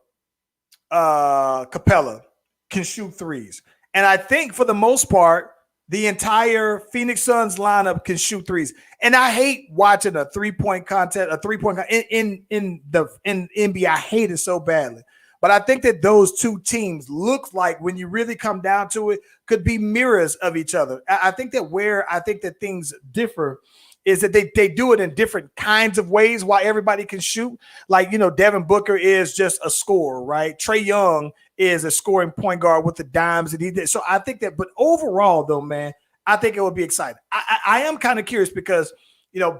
Capella, can shoot threes. And I think for the most part, the entire Phoenix Suns lineup can shoot threes. And I hate watching a three-point contest, in NBA. I hate it so badly. But I think that those two teams look like, when you really come down to it, could be mirrors of each other. I think that things differ is that they do it in different kinds of ways while everybody can shoot. Like, Devin Booker is just a scorer, right? Trae Young is a scoring point guard with the dimes that he did. So I think that, but overall though, man, I think it would be exciting. I am kind of curious because,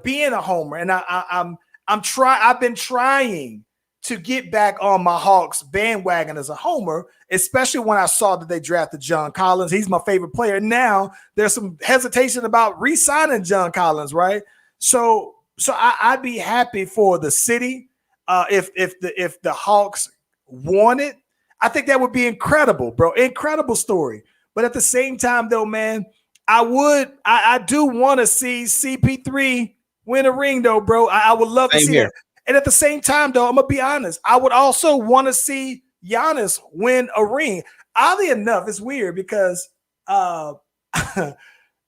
being a homer, and I've been trying to get back on my Hawks bandwagon as a homer, especially when I saw that they drafted John Collins. He's my favorite player. Now there's some hesitation about re-signing John Collins, right? So I'd be happy for the city if the Hawks won it. I think that would be incredible, bro. Incredible story. But at the same time, though, man, I do want to see CP3 win a ring, though, bro. I would love to see that. And at the same time, though, I'm going to be honest, I would also want to see Giannis win a ring. Oddly enough, it's weird because I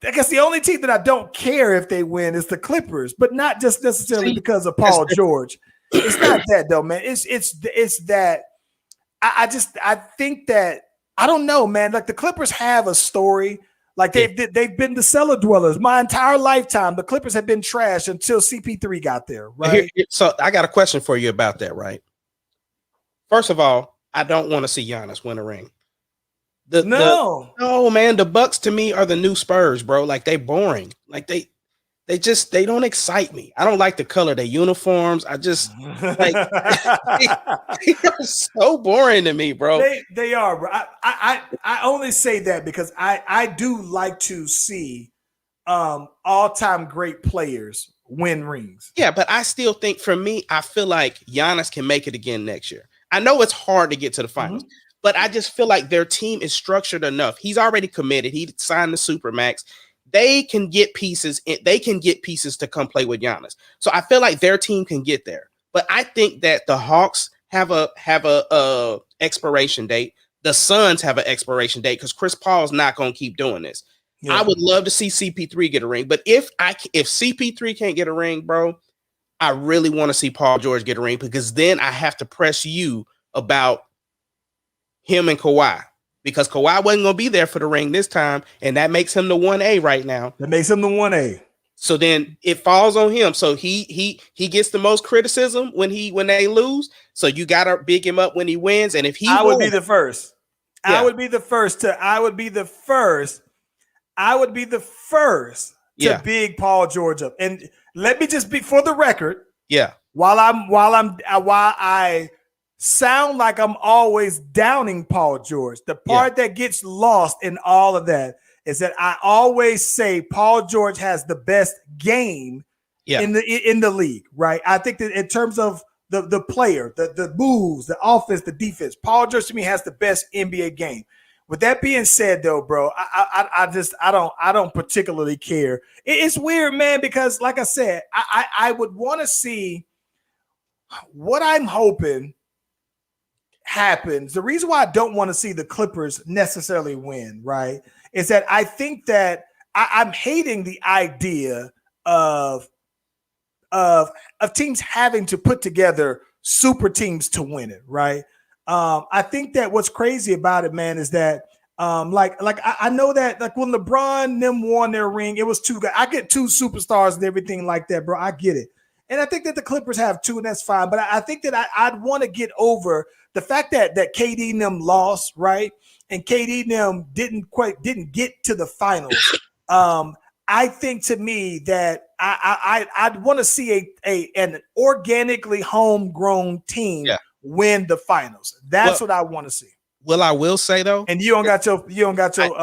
guess the only team that I don't care if they win is the Clippers, but not just necessarily because of Paul George. It's not that, though, man. It's that I think that, I don't know, man. Like, the Clippers have a story. Like, they've been the cellar dwellers my entire lifetime. The Clippers have been trash until CP3 got there, right? So I got a question for you about that, right? First of all, I don't want to see Giannis win a ring. No, man. The Bucks to me are the new Spurs, bro. Like, they boring. Like, they don't excite me. I don't like the color of their uniforms. I just like they are so boring to me, bro. They are, bro. I only say that because I do like to see all-time great players win rings. Yeah, but I still think, for me, I feel like Giannis can make it again next year. I know it's hard to get to the finals, but I just feel like their team is structured enough. He's already committed. He signed the Supermax. They can get pieces. They can get pieces to come play with Giannis. So I feel like their team can get there. But I think that the Hawks have a expiration date. The Suns have an expiration date because Chris Paul's not going to keep doing this. Yeah. I would love to see CP3 get a ring. But if CP3 can't get a ring, bro, I really want to see Paul George get a ring, because then I have to press you about him and Kawhi. Because Kawhi wasn't going to be there for the ring this time, and that makes him the 1A right now. That makes him the 1A. So then it falls on him. So he gets the most criticism when they lose. So you got to big him up when he wins. And if he would be the first. Yeah. I would be the first to big Paul George up. And let me just be, for the record. Yeah. While I sound like I'm always downing Paul George, the part that gets lost in all of that is that I always say Paul George has the best game in the league, right? I think that in terms of the player, the moves, the offense, the defense, Paul George to me has the best NBA game. With that being said, though, bro, I don't particularly care. It's weird, man, because like I said, I would want to see what I'm hoping happens. The reason why I don't want to see the Clippers necessarily win, right, is that I think that I'm hating the idea of teams having to put together super teams to win it, right? I think that what's crazy about it, man, is that I know that, like, when LeBron them won their ring, it was two guys. I get two superstars and everything like that, bro. I get it. And I think that the Clippers have two, and that's fine. But I think that I'd want to get over the fact that KD and them lost, right, and KD and them didn't get to the finals. I think to me that I'd want to see an organically homegrown team win the finals. That's what I want to see. Well, I will say though, and you don't got your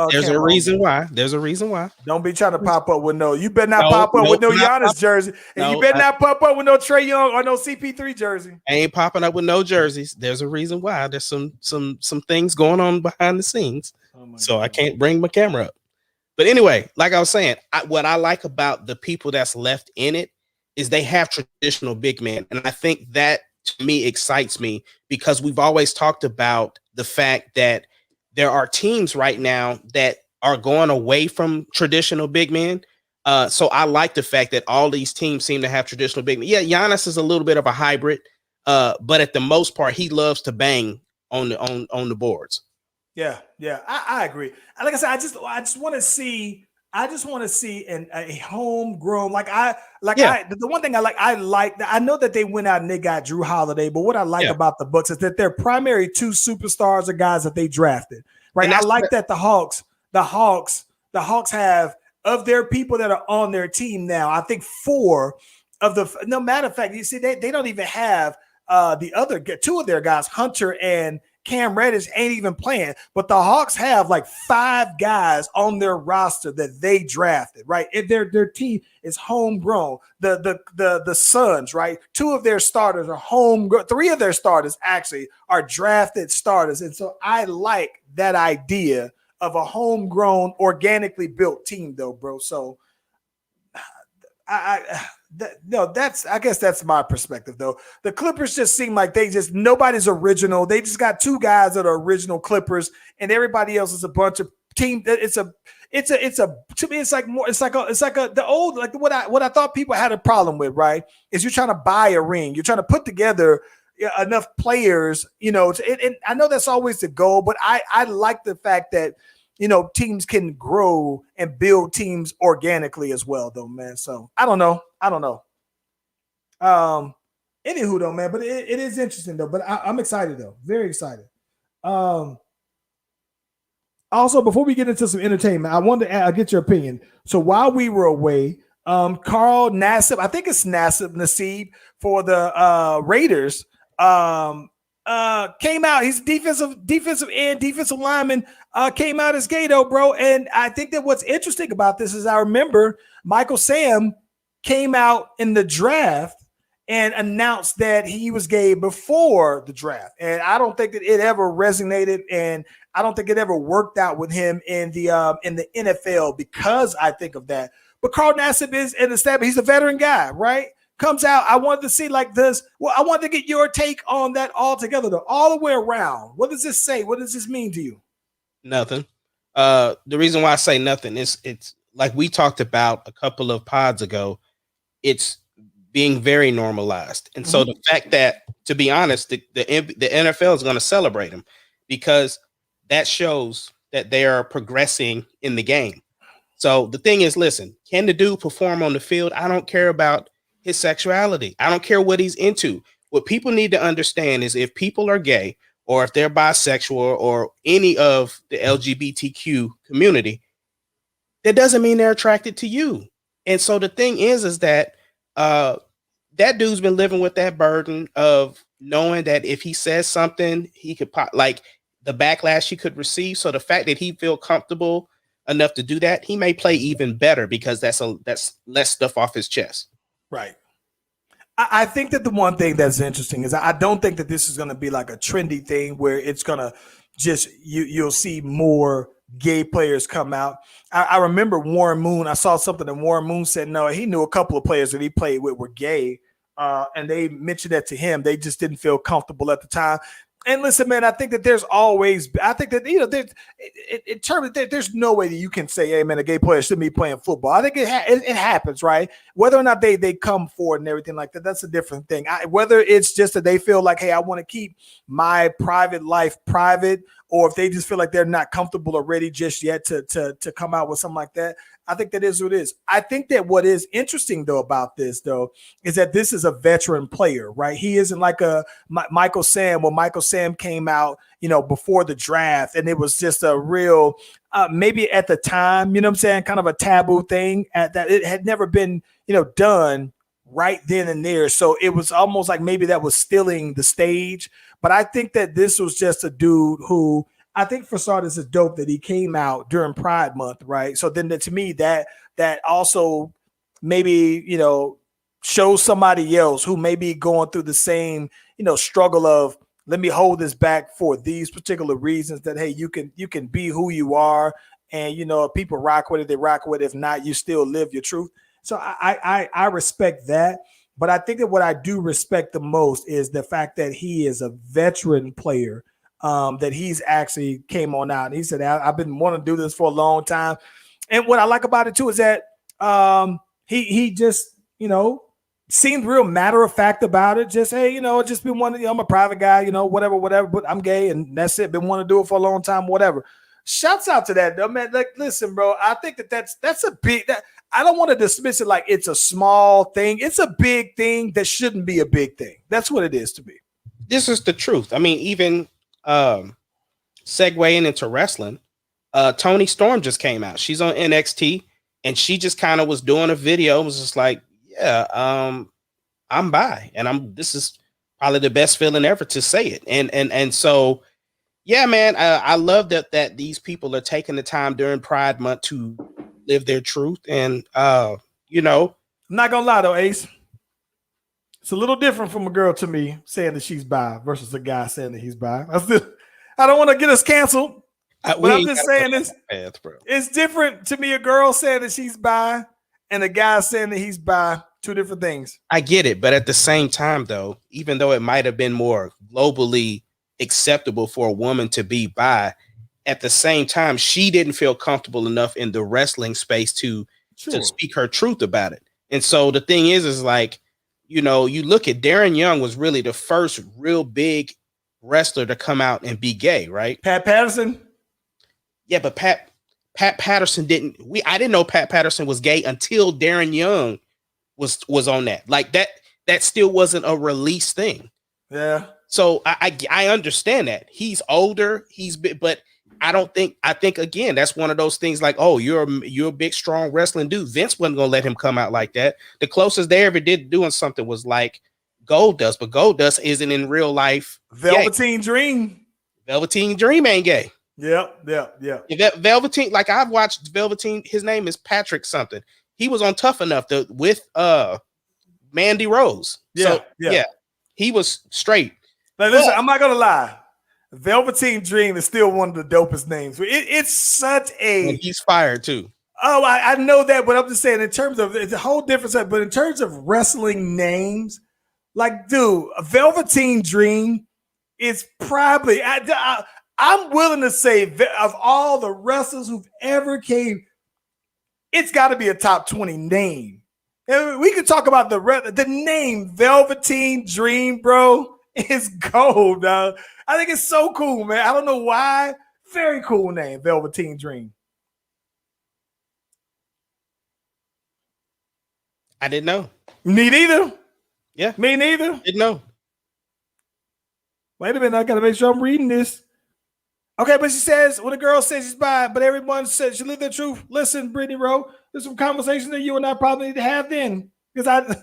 there's a reason why. There's a reason why. Don't be trying to pop up with you better not pop up with no Giannis jersey, and you better not pop up with no Trae Young or no CP3 jersey. I ain't popping up with no jerseys. There's a reason why. There's some things going on behind the scenes, so I can't bring my camera up. But anyway, like I was saying, what I like about the people that's left in it is they have traditional big men, and I think that to me excites me because we've always talked about the fact that there are teams right now that are going away from traditional big men. So I like the fact that all these teams seem to have traditional big men. Yeah, Giannis is a little bit of a hybrid, but at the most part, he loves to bang on the boards. Yeah, I agree. Like I said, I just want to see. I just want to see a homegrown, the one thing I know that they went out and they got Drew Holiday, but what I like about the Bucks is that their primary two superstars are guys that they drafted, right? I like that the Hawks have, of their people that are on their team now, I think 4 of the, no matter of fact, you see, they don't even have the other 2 of their guys, Hunter and Cam Reddish ain't even playing, but the Hawks have like 5 guys on their roster that they drafted, right? If their team is homegrown. The Suns, right? 2 of their starters are homegrown. 3 of their starters actually are drafted starters, and so I like that idea of a homegrown, organically built team, though, bro. So I guess that's my perspective, though. The Clippers just seem like nobody's original. They just got 2 guys that are original Clippers, and everybody else is a bunch of team. To me, it's like the old, like what I thought people had a problem with, right? Is you're trying to buy a ring, you're trying to put together enough players, and I know that's always the goal, but I like the fact that teams can grow and build teams organically as well, though, man. So I don't know. Anywho, though, man, but it is interesting, though. But I'm excited, though. Very excited. Also, before we get into some entertainment, I wanted to get your opinion. So while we were away, Carl Nassib, I think it's Nassib for the Raiders, came out. He's defensive end, defensive lineman, came out as gay, though, bro. And I think that what's interesting about this is I remember Michael Sam came out in the draft and announced that he was gay before the draft. And I don't think that it ever resonated, and I don't think it ever worked out with him in the NFL because I think of that. But Carl Nassib is an established, he's a veteran guy, right? Comes out. I wanted to see like this. Well, I wanted to get your take on that altogether, though, all the way around. What does this say? What does this mean to you? Nothing. The reason why I say nothing is it's like we talked about a couple of pods ago. It's being very normalized, and so the fact that, to be honest, the NFL is going to celebrate him because that shows that they are progressing in the game. So the thing is, listen, can the dude perform on the field? I don't care about his sexuality. I don't care what he's into. What people need to understand is if people are gay or if they're bisexual or any of the LGBTQ community, that doesn't mean they're attracted to you. And so the thing is that that dude's been living with that burden of knowing that if he says something, he could like the backlash he could receive. So the fact that he feel comfortable enough to do that, he may play even better because that's less stuff off his chest. Right. I think that the one thing that's interesting is I don't think that this is going to be like a trendy thing where it's going to just you'll see more gay players come out. I remember Warren Moon. I saw something that Warren Moon said, no, he knew a couple of players that he played with were gay. And they mentioned that to him. They just didn't feel comfortable at the time. And listen, man, I think that there's there's no way that you can say, hey, man, a gay player shouldn't be playing football. I think it happens, right? Whether or not they come forward and everything like that, that's a different thing. Whether it's just that they feel like, hey, I want to keep my private life private, or if they just feel like they're not comfortable or ready just yet to come out with something like that. I think that is what it is. I think that what is interesting though about this though is that this is a veteran player, right? He isn't like a Michael Sam. When Michael Sam came out, before the draft, and it was just a real, maybe at the time, you know what I'm saying, kind of a taboo thing at that. It had never been, done right then and there. So it was almost like maybe that was stealing the stage. But I think that this was just a dude who, I think for starters, it's dope that he came out during Pride Month, right? So then to me, that also maybe, shows somebody else who may be going through the same, struggle of, let me hold this back for these particular reasons, that, hey, you can be who you are. And, if people rock with it, they rock with it. If not, you still live your truth. So I respect that. But I think that what I do respect the most is the fact that he is a veteran player, that he's actually came on out. And he said, I've been wanting to do this for a long time. And what I like about it too is that he just, seemed real matter of fact about it. Just, hey, just been wanting, I'm a private guy, whatever, but I'm gay and that's it. Been wanting to do it for a long time, whatever. Shouts out to that though, man. Like, listen, bro, I think that's a big, I don't want to dismiss it like it's a small thing. It's a big thing that shouldn't be a big thing. That's what it is to me. This is the truth. I mean, even segueing into wrestling, Toni Storm just came out. She's on NXT, and she just kind of was doing a video. It was just like, yeah, I'm bi, and this is probably the best feeling ever to say it. And so, yeah, man, I love that these people are taking the time during Pride Month to live their truth. And I'm not gonna lie though, Ace, it's a little different from a girl to me saying that she's bi versus a guy saying that he's bi. I don't want to get us canceled, but I'm just saying this. It's different to me, a girl saying that she's bi and a guy saying that he's bi. Two different things. I get it, but at the same time, though, even though it might have been more globally acceptable for a woman to be bi, at the same time, she didn't feel comfortable enough in the wrestling space to speak her truth about it. And so the thing is like, you look at Darren Young was really the first real big wrestler to come out and be gay, right? Pat Patterson. Yeah, but Pat Patterson I didn't know Pat Patterson was gay until Darren Young was on that. Like that still wasn't a release thing. Yeah. So I understand that he's older, but I think again, that's one of those things like, oh, you're a big, strong wrestling dude. Vince wasn't going to let him come out like that. The closest they ever did doing something was like Goldust, but Goldust isn't in real life. Velveteen Dream. Velveteen Dream ain't gay. Yeah. Velveteen, like I've watched Velveteen, his name is Patrick something. He was on Tough Enough with Mandy Rose. Yeah. He was straight. Now, listen, I'm not gonna lie. Velveteen Dream is still one of the dopest names. It's such a. And he's fired too. Oh, I know that, but I'm just saying in terms of it's a whole different set. But in terms of wrestling names, like, dude, a Velveteen Dream is probably. I'm willing to say of all the wrestlers who've ever came, it's got to be a top 20 name. And we could talk about the name Velveteen Dream, bro. Is gold, dog. I think it's so cool, man. I don't know why. Very cool name, Velveteen Dream. I didn't know. Me neither. Yeah. Me neither. Didn't know. Wait a minute. I got to make sure I'm reading this. Okay, but she says, when a girl says she's bi, but everyone says she live their truth. Listen, Brittany Rowe, there's some conversations that you and I probably need to have then. Because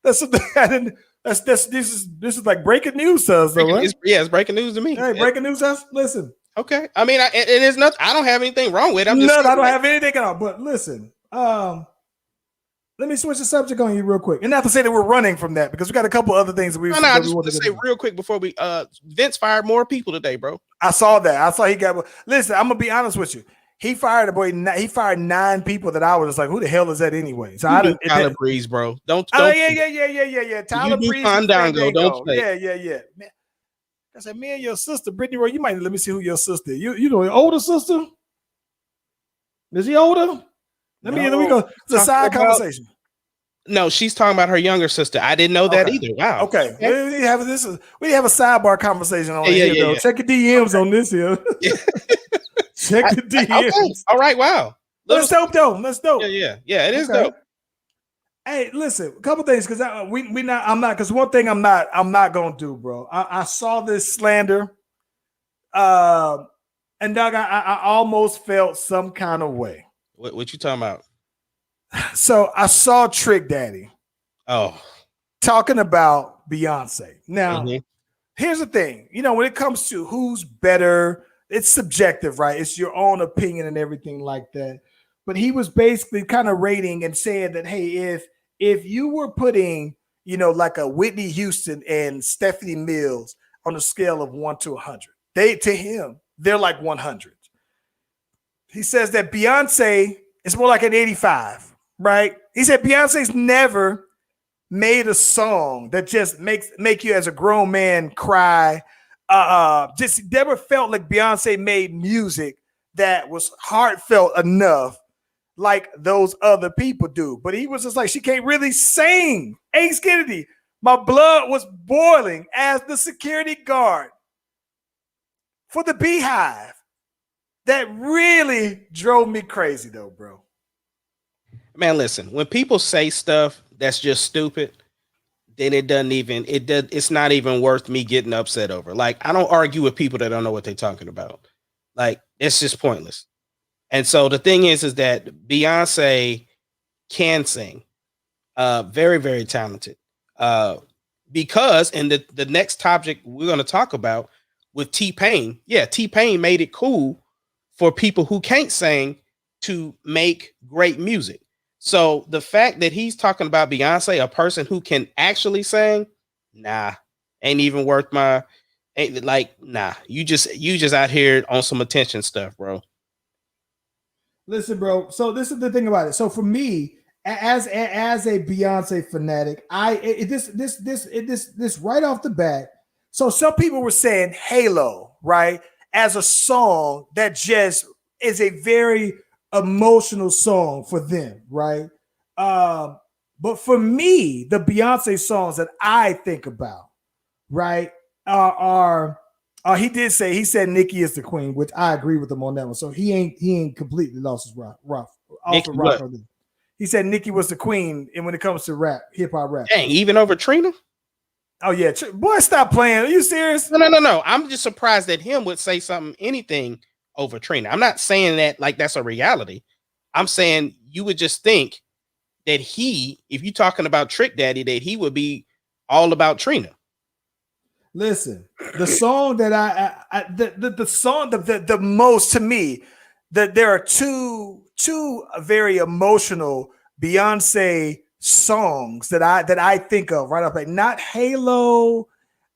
that's something I didn't. This is like breaking news to us, though, right? It's breaking news to me. Hey, breaking news to us. Listen. Okay. I mean, it is nothing. I don't have anything wrong with it. I'm just I don't have anything at all. But listen, let me switch the subject on you real quick. And not to say that we're running from that, because we got a couple other things that I just want to say real quick before we Vince fired more people today, bro. I saw that. I saw he got. Listen, I'm gonna be honest with you. He fired 9 people that I was just like, who the hell is that anyway? So I didn't. Tyler Breeze, bro. Don't. Yeah. Tyler Breeze. Fandango, don't play. Yeah. Man, I said, me and your sister, Brittany Roy, you might let me see who your sister is. You know, your older sister? Is he older? Let me go. It's a side conversation. No, she's talking about her younger sister. I didn't know that either. Wow. Okay. We have a sidebar conversation on here though. Yeah. Check your DMs on this here. Check the DMs. Okay. All right. Wow. That's dope though. That's dope. Yeah. It is dope. Hey, listen, a couple things because I'm not because one thing I'm not gonna do, bro. I saw this slander, and Doug, I almost felt some kind of way. What you talking about? So I saw Trick Daddy talking about Beyonce. Now, here's the thing, when it comes to who's better, it's subjective, right? It's your own opinion and everything like that. But he was basically kind of rating and saying that, hey, if you were putting, like a Whitney Houston and Stephanie Mills on a scale of 1 to 100, they're like 100. He says that Beyonce is more like an 85, right? He said Beyonce's never made a song that just make you as a grown man cry. Just never felt like Beyonce made music that was heartfelt enough like those other people do. But he was just like, she can't really sing. Ace Kennedy, my blood was boiling as the security guard for the Beehive. That really drove me crazy though, bro. Man, listen, when people say stuff that's just stupid, then it's not even worth me getting upset over. Like, I don't argue with people that don't know what they're talking about. Like, it's just pointless. And so the thing is that Beyonce can sing, very, very talented. Because in the next topic we're going to talk about with T-Pain, T-Pain made it cool for people who can't sing to make great music. So the fact that he's talking about Beyonce, a person who can actually sing, ain't even worth you just out here on some attention stuff, bro. Listen, bro. So this is the thing about it. So for me, as a Beyonce fanatic, this right off the bat. So some people were saying Halo, right, as a song that just is a very emotional song for them, right? But for me, the Beyonce songs that I think about, right, are he said Nicki is the queen, which I agree with him on that one. So he ain't completely lost his rock. He said Nicki was the queen, and when it comes to rap, hip hop rap, dang, even over Trina. Oh yeah, boy, stop playing. Are you serious? No. I'm just surprised that him would say anything over Trina. I'm not saying that like that's a reality. I'm saying you would just think that if you're talking about Trick Daddy, that he would be all about Trina. Listen, the song that the song the most to me, that there are two very emotional Beyonce songs that I think of right up, like not Halo.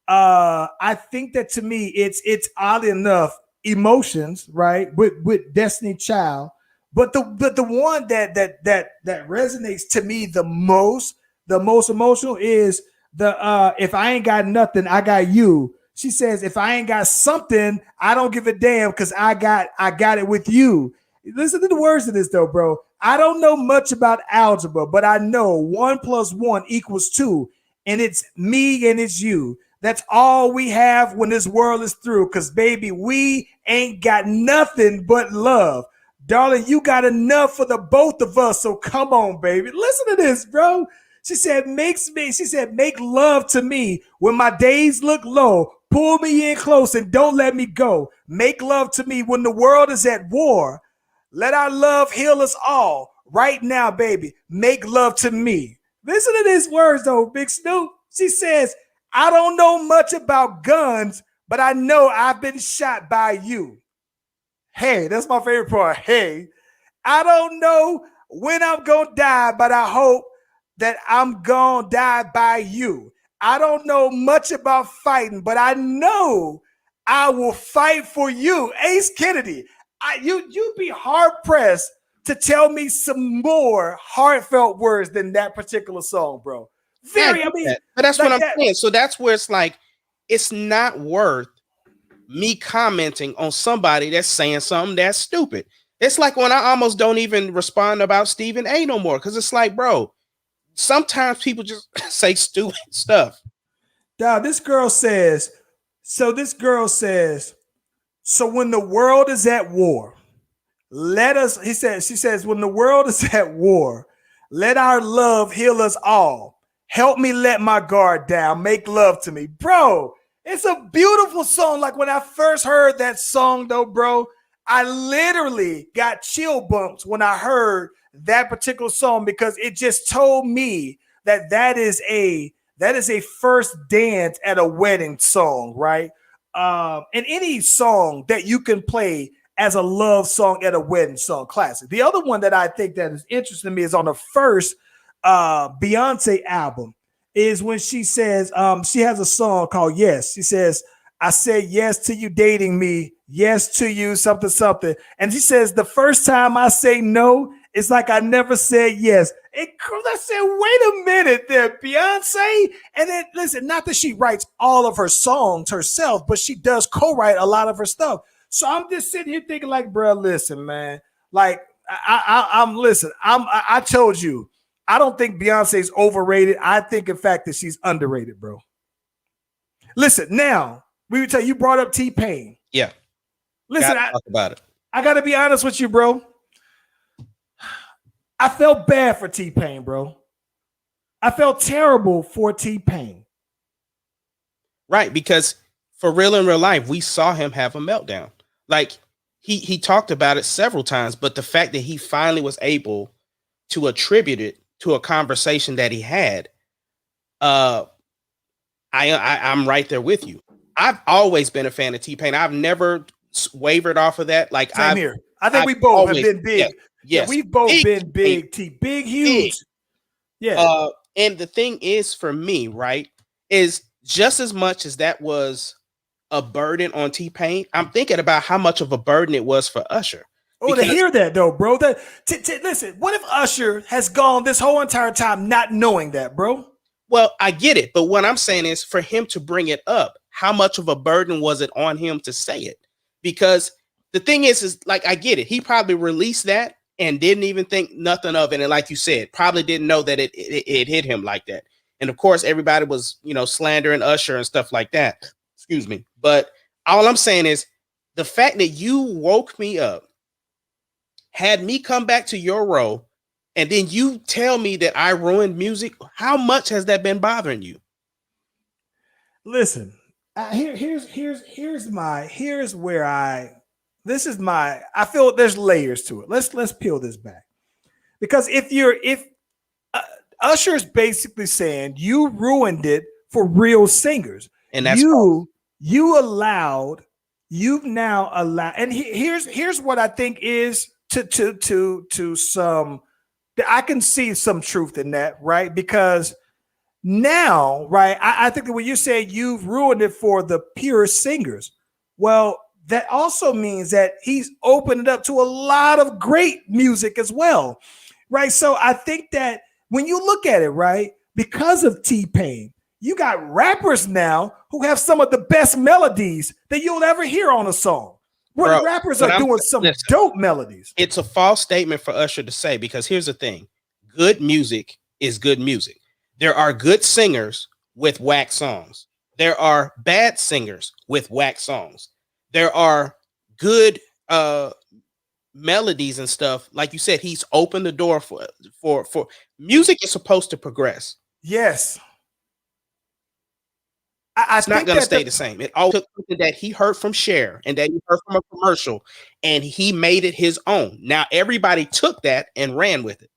I think that to me it's oddly enough Emotions, right, with Destiny Child, but the one that resonates to me the most emotional is the if I ain't got nothing, I got you. She says, if I ain't got something, I don't give a damn because I got it with you. Listen to the words of this though, bro. I don't know much about algebra, but I know 1 + 1 = 2, and it's me and it's you. That's all we have when this world is through, because baby, we ain't got nothing but love. Darling, you got enough for the both of us, so come on, baby. Listen to this, bro. She said, make love to me when my days look low. Pull me in close and don't let me go. Make love to me when the world is at war. Let our love heal us all. Right now, baby, make love to me. Listen to these words, though, Big Snoop. She says, I don't know much about guns, but I know I've been shot by you. Hey, that's my favorite part. Hey, I don't know when I'm going to die, but I hope that I'm going to die by you. I don't know much about fighting, but I know I will fight for you. Ace Kennedy, you'd be hard-pressed to tell me some more heartfelt words than that particular song, bro. But that's like what I'm saying. So that's where it's like, it's not worth me commenting on somebody that's saying something that's stupid. It's like when I almost don't even respond about Stephen A no more, because it's like, bro, sometimes people just say stupid stuff. Dog, this girl says, so when the world is at war, she says, when the world is at war, let our love heal us all. Help me let my guard down. Make love to me. Bro, it's a beautiful song. Like when I first heard that song though, bro, I literally got chill bumps when I heard that particular song because it just told me that is a first dance at a wedding song, right? And any song that you can play as a love song at a wedding song, classic. The other one that I think that is interesting to me is on the first Beyonce album is when she says she has a song called Yes. She says, I said yes to you dating me, yes to you something something. And she says the first time I say no, it's like I never said yes. I said, wait a minute there, Beyonce. And then listen, not that she writes all of her songs herself, but she does co-write a lot of her stuff. So I'm just sitting here thinking, like, bro, listen, man. Like, I told you, I don't think Beyonce's overrated. I think, in fact, that she's underrated, bro. Listen, now we would tell you brought up T-Pain. Yeah. Listen, talk about it. I got to be honest with you, bro. I felt bad for T-Pain, bro. I felt terrible for T-Pain. Right, because for real in real life, we saw him have a meltdown. Like he talked about it several times, but the fact that he finally was able to attribute it to a conversation that he had, I'm right there with you. I've always been a fan of T-Pain. I've never wavered off of that. Like Same here. I think we both have been big. Yes, we've both been big, big, huge. Yeah. And the thing is, for me, right, is just as much as that was a burden on T-Pain, I'm thinking about how much of a burden it was for Usher. Oh, to hear that though, bro. Listen, what if Usher has gone this whole entire time not knowing that, bro? Well, I get it, but what I'm saying is for him to bring it up, how much of a burden was it on him to say it? Because the thing is like, I get it. He probably released that and didn't even think nothing of it. And like you said, probably didn't know that it hit him like that. And of course, everybody was, slandering Usher and stuff like that. Excuse me. But all I'm saying is the fact that you woke me up, had me come back to your row, and then you tell me that I ruined music. How much has that been bothering you? Listen, here's where I feel there's layers to it. Let's peel this back, because if Usher's basically saying you ruined it for real singers, and that's you've now allowed, and here's what I think is to some, I can see some truth in that, right? Because now, right, I think that when you say you've ruined it for the pure singers, well, that also means that he's opened it up to a lot of great music as well, right? So I think that when you look at it, right, because of T-Pain, you got rappers now who have some of the best melodies that you'll ever hear on a song. Where the rappers are doing some dope melodies. It's a false statement for Usher to say, because here's the thing. Good music is good music. There are good singers with whack songs. There are bad singers with whack songs. There are good melodies and stuff. Like you said, he's opened the door for music is supposed to progress. Yes. It's not going to stay the same. It all took something that he heard from Cher and that he heard from a commercial, and he made it his own. Now everybody took that and ran with it.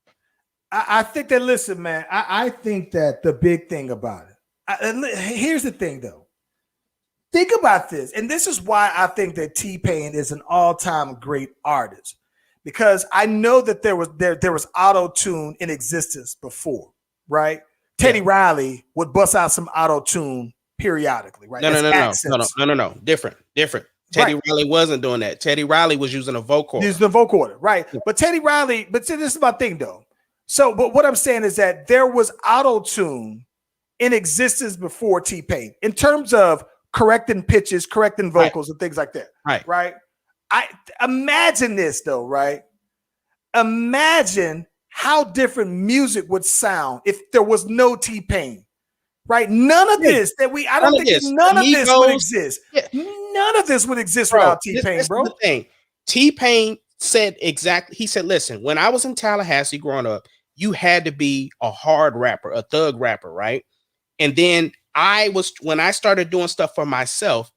I think that, listen, man, I think that the big thing about it, here's the thing though. Think about this, and this is why I think that T-Pain is an all-time great artist, because I know that there was auto-tune in existence before, right? Teddy Riley would bust out some auto-tune periodically, right? No. Different. Teddy Riley wasn't doing that. Teddy Riley was using a vocoder. Using the vocoder, right? Yeah. But Teddy Riley, but see, this is my thing though. So, but what I'm saying is that there was auto-tune in existence before T-Pain in terms of correcting pitches, correcting vocals, and things like that. Right. I imagine this though, right? Imagine how different music would sound if there was no T-Pain. Right? None of this that I don't think none of this would exist. Yeah. None of this would exist without T-Pain, this bro. is the thing. T-Pain said exactly, he said, listen, when I was in Tallahassee growing up, you had to be a hard rapper, a thug rapper, right? And then when I started doing stuff for myself,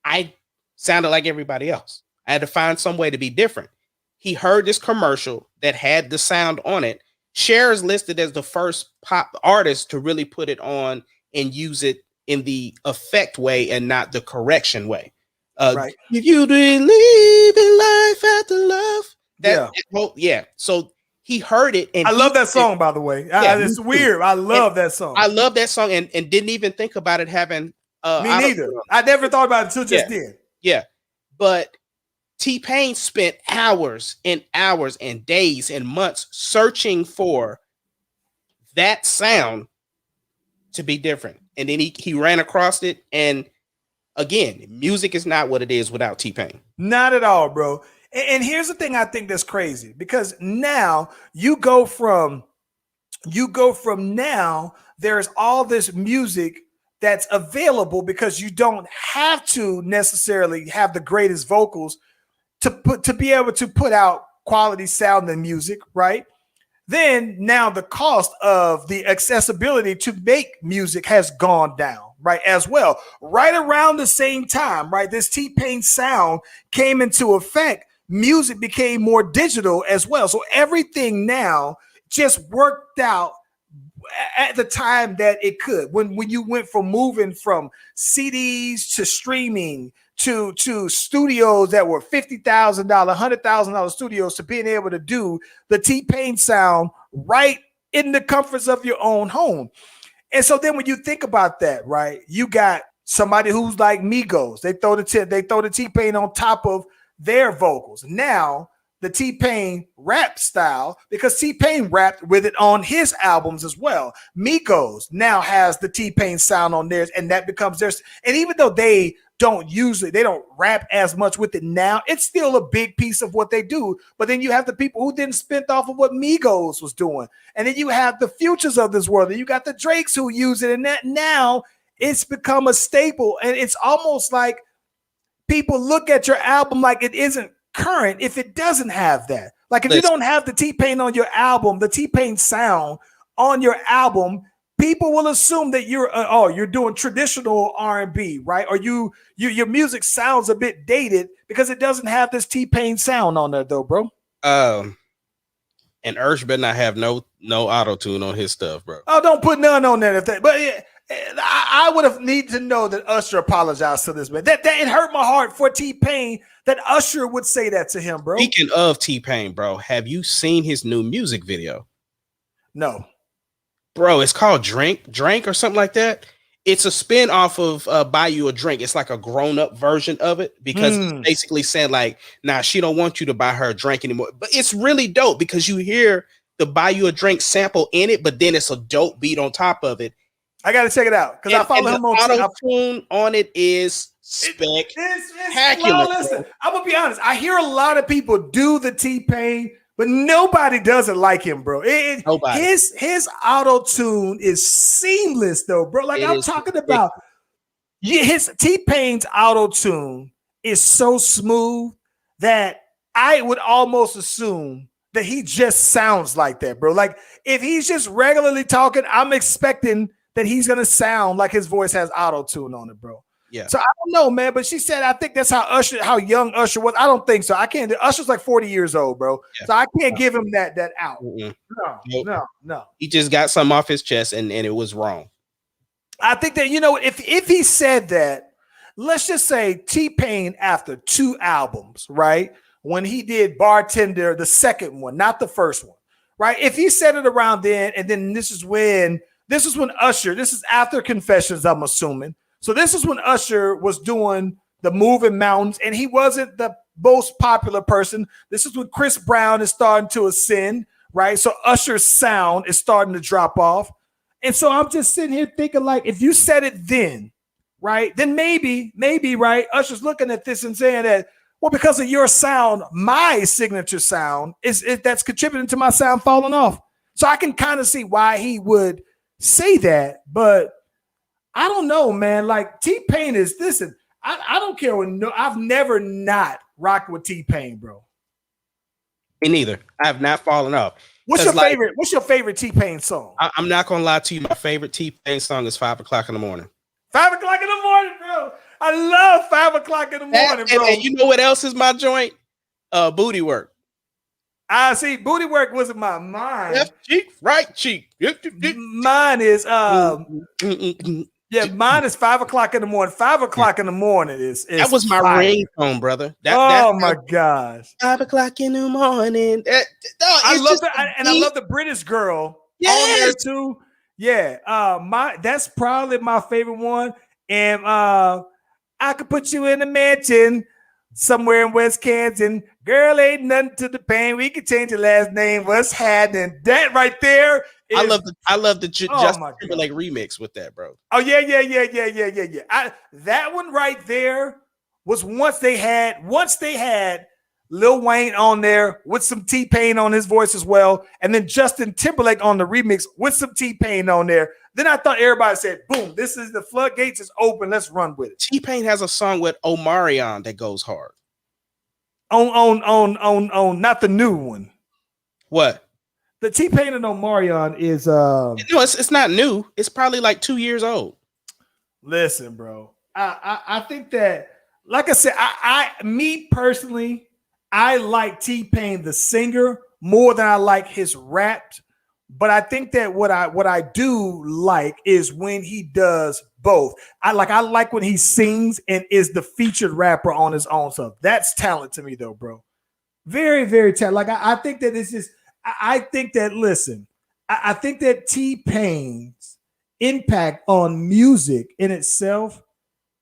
I sounded like everybody else. I had to find some way to be different. He heard this commercial that had the sound on it. Cher is listed as the first pop artist to really put it on and use it in the effect way and not the correction way. Right. If you believe in life after love. So he heard it. And I love that song, by the way. It's weird. I love that song. I love that song and didn't even think about it having. Me neither. I never thought about it until just then. Yeah. But T-Pain spent hours and hours and days and months searching for that sound to be different. And then he ran across it. And again, music is not what it is without T-Pain. Not at all, bro. And here's the thing I think that's crazy, because now you go from now, there's all this music that's available because you don't have to necessarily have the greatest vocals to be able to put out quality sound and music, right? Then now the cost of the accessibility to make music has gone down, right? As well, right around the same time, right? This T-Pain sound came into effect. Music became more digital as well. So everything now just worked out at the time that it could. When you went from moving from CDs to streaming to studios that were $50,000, $100,000 studios, to being able to do the T-Pain sound right in the comforts of your own home. And so then when you think about that, right, you got somebody who's like Migos. They throw the T-Pain on top of their vocals. Now the T-Pain rap style, because T-Pain rapped with it on his albums as well. Migos now has the T-Pain sound on theirs, and that becomes theirs. And even though they don't rap as much with it now, it's still a big piece of what they do. But then you have the people who didn't spin off of what Migos was doing. And then you have the Futures of this world, and you got the Drakes who use it. And that now it's become a staple. And it's almost like people look at your album like it isn't current if it doesn't have that. Like if you don't have the T-Pain on your album, the T-Pain sound on your album, people will assume that you're doing traditional R&B, right? Or your music sounds a bit dated because it doesn't have this T-Pain sound on there, though, bro. And Usher better not have no auto-tune on his stuff, bro. Oh, don't put none on there. But I would have need to know that Usher apologized to this man. That it hurt my heart for T-Pain that Usher would say that to him, bro. Speaking of T-Pain, bro, have you seen his new music video? No. Bro, it's called Drink or something like that. It's a spin off of Buy You a Drink. It's like a grown-up version of it, because it's basically saying like, nah, she don't want you to buy her a drink anymore. But it's really dope because you hear the Buy You a Drink sample in it, but then it's a dope beat on top of it. I got to check it out because I follow him on auto-tune on it is spectacular. Listen, I'm going to be honest. I hear a lot of people do the T-Pain, but nobody does it like him, bro. Nobody. His auto-tune is seamless, though, bro. Like I'm talking about, his T-Pain's auto-tune is so smooth that I would almost assume that he just sounds like that, bro. Like if he's just regularly talking, I'm expecting that he's gonna sound like his voice has auto-tune on it, bro. Yeah. So I don't know, man. But she said, I think that's how young Usher was. I don't think so. I can't. Usher's like 40 years old, bro. Yeah. So I can't give him that out. No. He just got something off his chest, and it was wrong. I think that, if he said that, let's just say T-Pain after 2 albums, right? When he did Bartender, the second one, not the first one, right? If he said it around then, and then this is when Usher, this is after Confessions, I'm assuming. So this is when Usher was doing the Moving Mountains, and he wasn't the most popular person. This is when Chris Brown is starting to ascend, right? So Usher's sound is starting to drop off. And so I'm just sitting here thinking, like, if you said it then, right, then maybe, right, Usher's looking at this and saying that, well, because of your sound, my signature sound that's contributing to my sound falling off. So I can kind of see why he would say that, but I don't know, man. Like T-Pain is listen. I don't care what I've never not rocked with T-Pain, bro. Me neither. I have not fallen off. What's your favorite? What's your favorite T-Pain song? I'm not gonna lie to you. My favorite T-Pain song is 5 o'clock in the morning. 5 o'clock in the morning, bro. I love 5 o'clock in the morning, bro. And you know what else is my joint? Booty Work. I see. Booty Work wasn't my mind. Left cheek, right cheek. Mine is mine is 5 o'clock in the morning. 5 o'clock in the morning is that was my fire. ringtone, brother. My gosh. 5 o'clock in the morning. I love that, and I love the British girl on there too. Yeah, that's probably my favorite one. And I could put you in a mansion somewhere in West Kansas. Girl, ain't nothing to the pain. We could change your last name. What's happening? That right there. I love the Justin Timberlake remix with that, bro. Oh yeah. That one right there was once they had Lil Wayne on there with some T-Pain on his voice as well, and then Justin Timberlake on the remix with some T-Pain on there. Then I thought everybody said, "Boom! This is the floodgates is open. Let's run with it." T-Pain has a song with Omarion that goes hard. On not the new one. What? The T-Pain and Omarion is no, it's not new. It's probably like 2 years old. Listen, bro. I think that, like I said, me personally, I like T-Pain the singer more than I like his rap. But I think that what I do like is when he does both. I like when he sings and is the featured rapper on his own stuff. That's talent to me, though, bro. Very, very talented. Like I think that it's just. I think that, listen, I think that T-Pain's impact on music in itself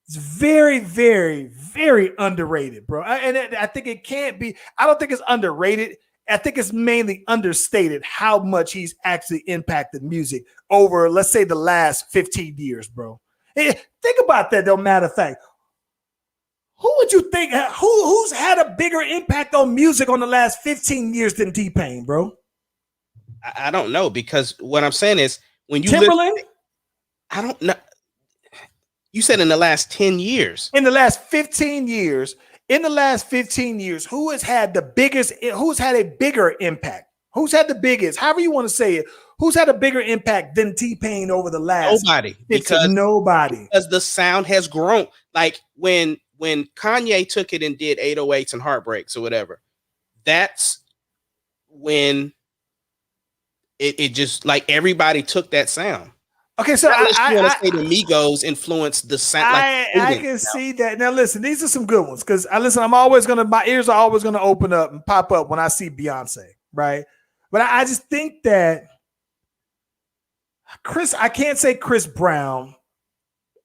is very, very, very underrated, bro. And I think it can't be. I don't think it's underrated. I think it's mainly understated how much he's actually impacted music over, let's say, the last 15 years, bro. Think about that, though, matter of fact. Who would you think? Who's had a bigger impact on music on the last 15 years than T-Pain, bro? I don't know, because what I'm saying is when you Timberland. I don't know. You said in the last 10 years. In the last 15 years. In the last 15 years, who has had the biggest? Who's had a bigger impact? Who's had the biggest? However you want to say it. Who's had a bigger impact than T-Pain over the last? Nobody. Nobody. Because the sound has grown. Like when Kanye took it and did 808s and Heartbreaks or whatever, that's when it just, like, everybody took that sound. Okay, so I want to say the Migos influenced the sound. I can see that. Now listen, these are some good ones, because my ears are always gonna open up and pop up when I see Beyonce, right? But I just think that I can't say Chris Brown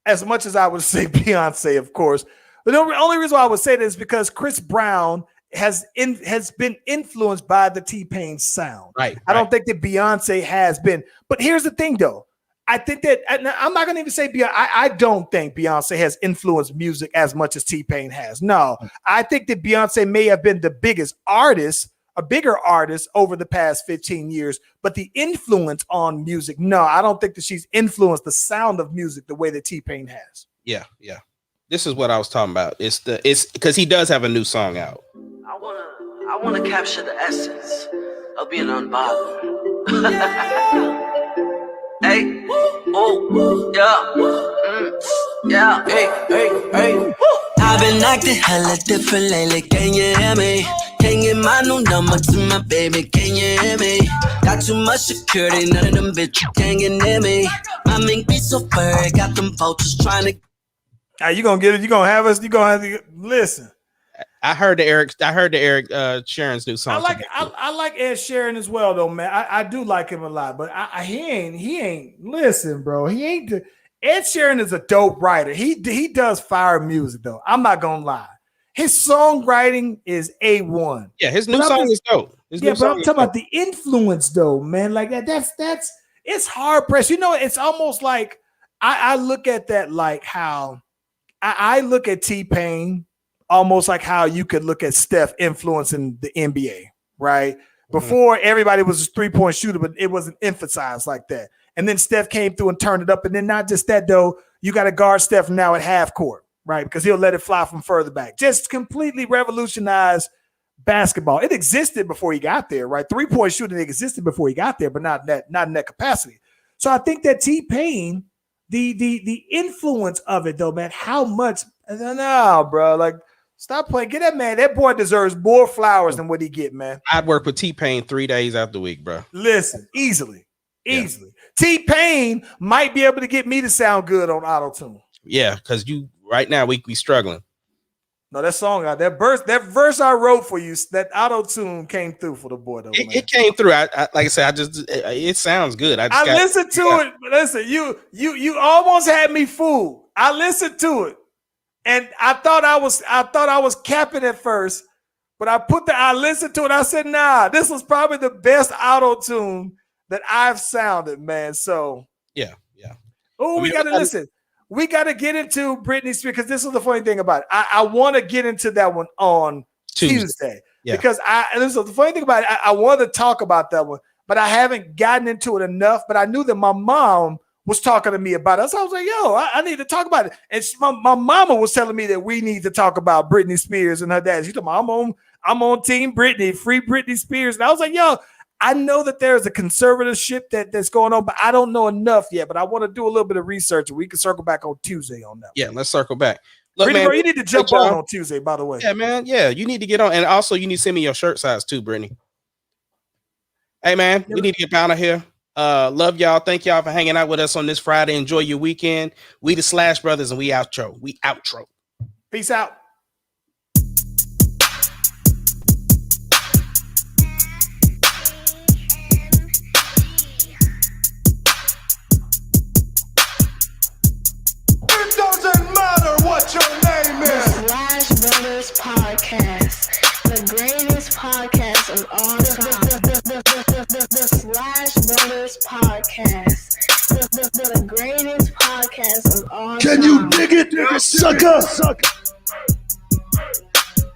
as much as I would say Beyonce, of course. But the only reason why I would say this is because Chris Brown has been influenced by the T-Pain sound. Right. I don't think that Beyonce has been. But here's the thing, though. I think that I'm not going to even say Beyonce. I don't think Beyonce has influenced music as much as T-Pain has. No, I think that Beyonce may have been the biggest artist, a bigger artist over the past 15 years, but the influence on music, no, I don't think that she's influenced the sound of music the way that T-Pain has. Yeah. This is what I was talking about. It's because he does have a new song out. I wanna capture the essence of being unbothered. Hey, oh, yeah, hey. I've been acting hella different lately, can you hear me? Can't get my new number to my baby, can you hear me? Got too much security, none of them bitches can't get near me. My mink be so furry, got them vultures trying to. You gonna get it? You gonna have us? You gonna have to listen? I heard the Eric Sharon's new song. I like Ed Sheeran as well, though, man. I do like him a lot, but he ain't. Listen, bro, he ain't. Ed Sheeran is a dope writer. He does fire music, though. I'm not gonna lie. His songwriting is A1. Yeah, his new song is dope. But I'm talking about the influence, though, man. Like that's it's hard pressed. You know, it's almost like I look at that like how I look at T-Pain almost like how you could look at Steph influencing the NBA, right? Before everybody was a 3-point shooter, but it wasn't emphasized like that. And then Steph came through and turned it up. And then not just that though, you got to guard Steph now at half court, right? Because he'll let it fly from further back. Just completely revolutionized basketball. It existed before he got there, right? 3-point shooting existed before he got there, but not in that capacity. So I think that T-Pain, the influence of it though, man, how much? No, bro, like stop playing. Get that man. That boy deserves more flowers than what he get, man. I'd work with T-Pain 3 days out the week, bro. Listen, easily. T-Pain might be able to get me to sound good on auto-tune. Yeah, because you right now we struggling. No, that song, that verse I wrote for you, that auto-tune came through for the boy though. It came through. I like I said, it sounds good. I listened to it. Listen, you almost had me fooled. I listened to it, and I thought I was capping at first, but I listened to it. I said, nah, this was probably the best auto-tune that I've sounded, man. So yeah. Oh, we gotta listen. We got to get into Britney Spears because this is the funny thing about it. I want to get into that one on Tuesday because this is the funny thing about it. I wanted to talk about that one, but I haven't gotten into it enough. But I knew that my mom was talking to me about it. So I was like, yo, I need to talk about it. And my mama was telling me that we need to talk about Britney Spears and her dad. She told me, I'm on Team Britney, free Britney Spears. And I was like, yo, I know that there's a conservatorship that's going on, but I don't know enough yet. But I want to do a little bit of research, and we can circle back on Tuesday on that. Yeah, let's circle back. Look, Brittany, man, bro, you need to jump on Tuesday, by the way. Yeah, man. Yeah, you need to get on, and also you need to send me your shirt size too, Brittany. Hey, man, we need to get out of here. Love y'all. Thank y'all for hanging out with us on this Friday. Enjoy your weekend. We the Slash Brothers, and we outro. Peace out. Podcast, the greatest podcast of all time. The Slash Brothers Podcast, the greatest podcast of all time. Can you dig it, sucker?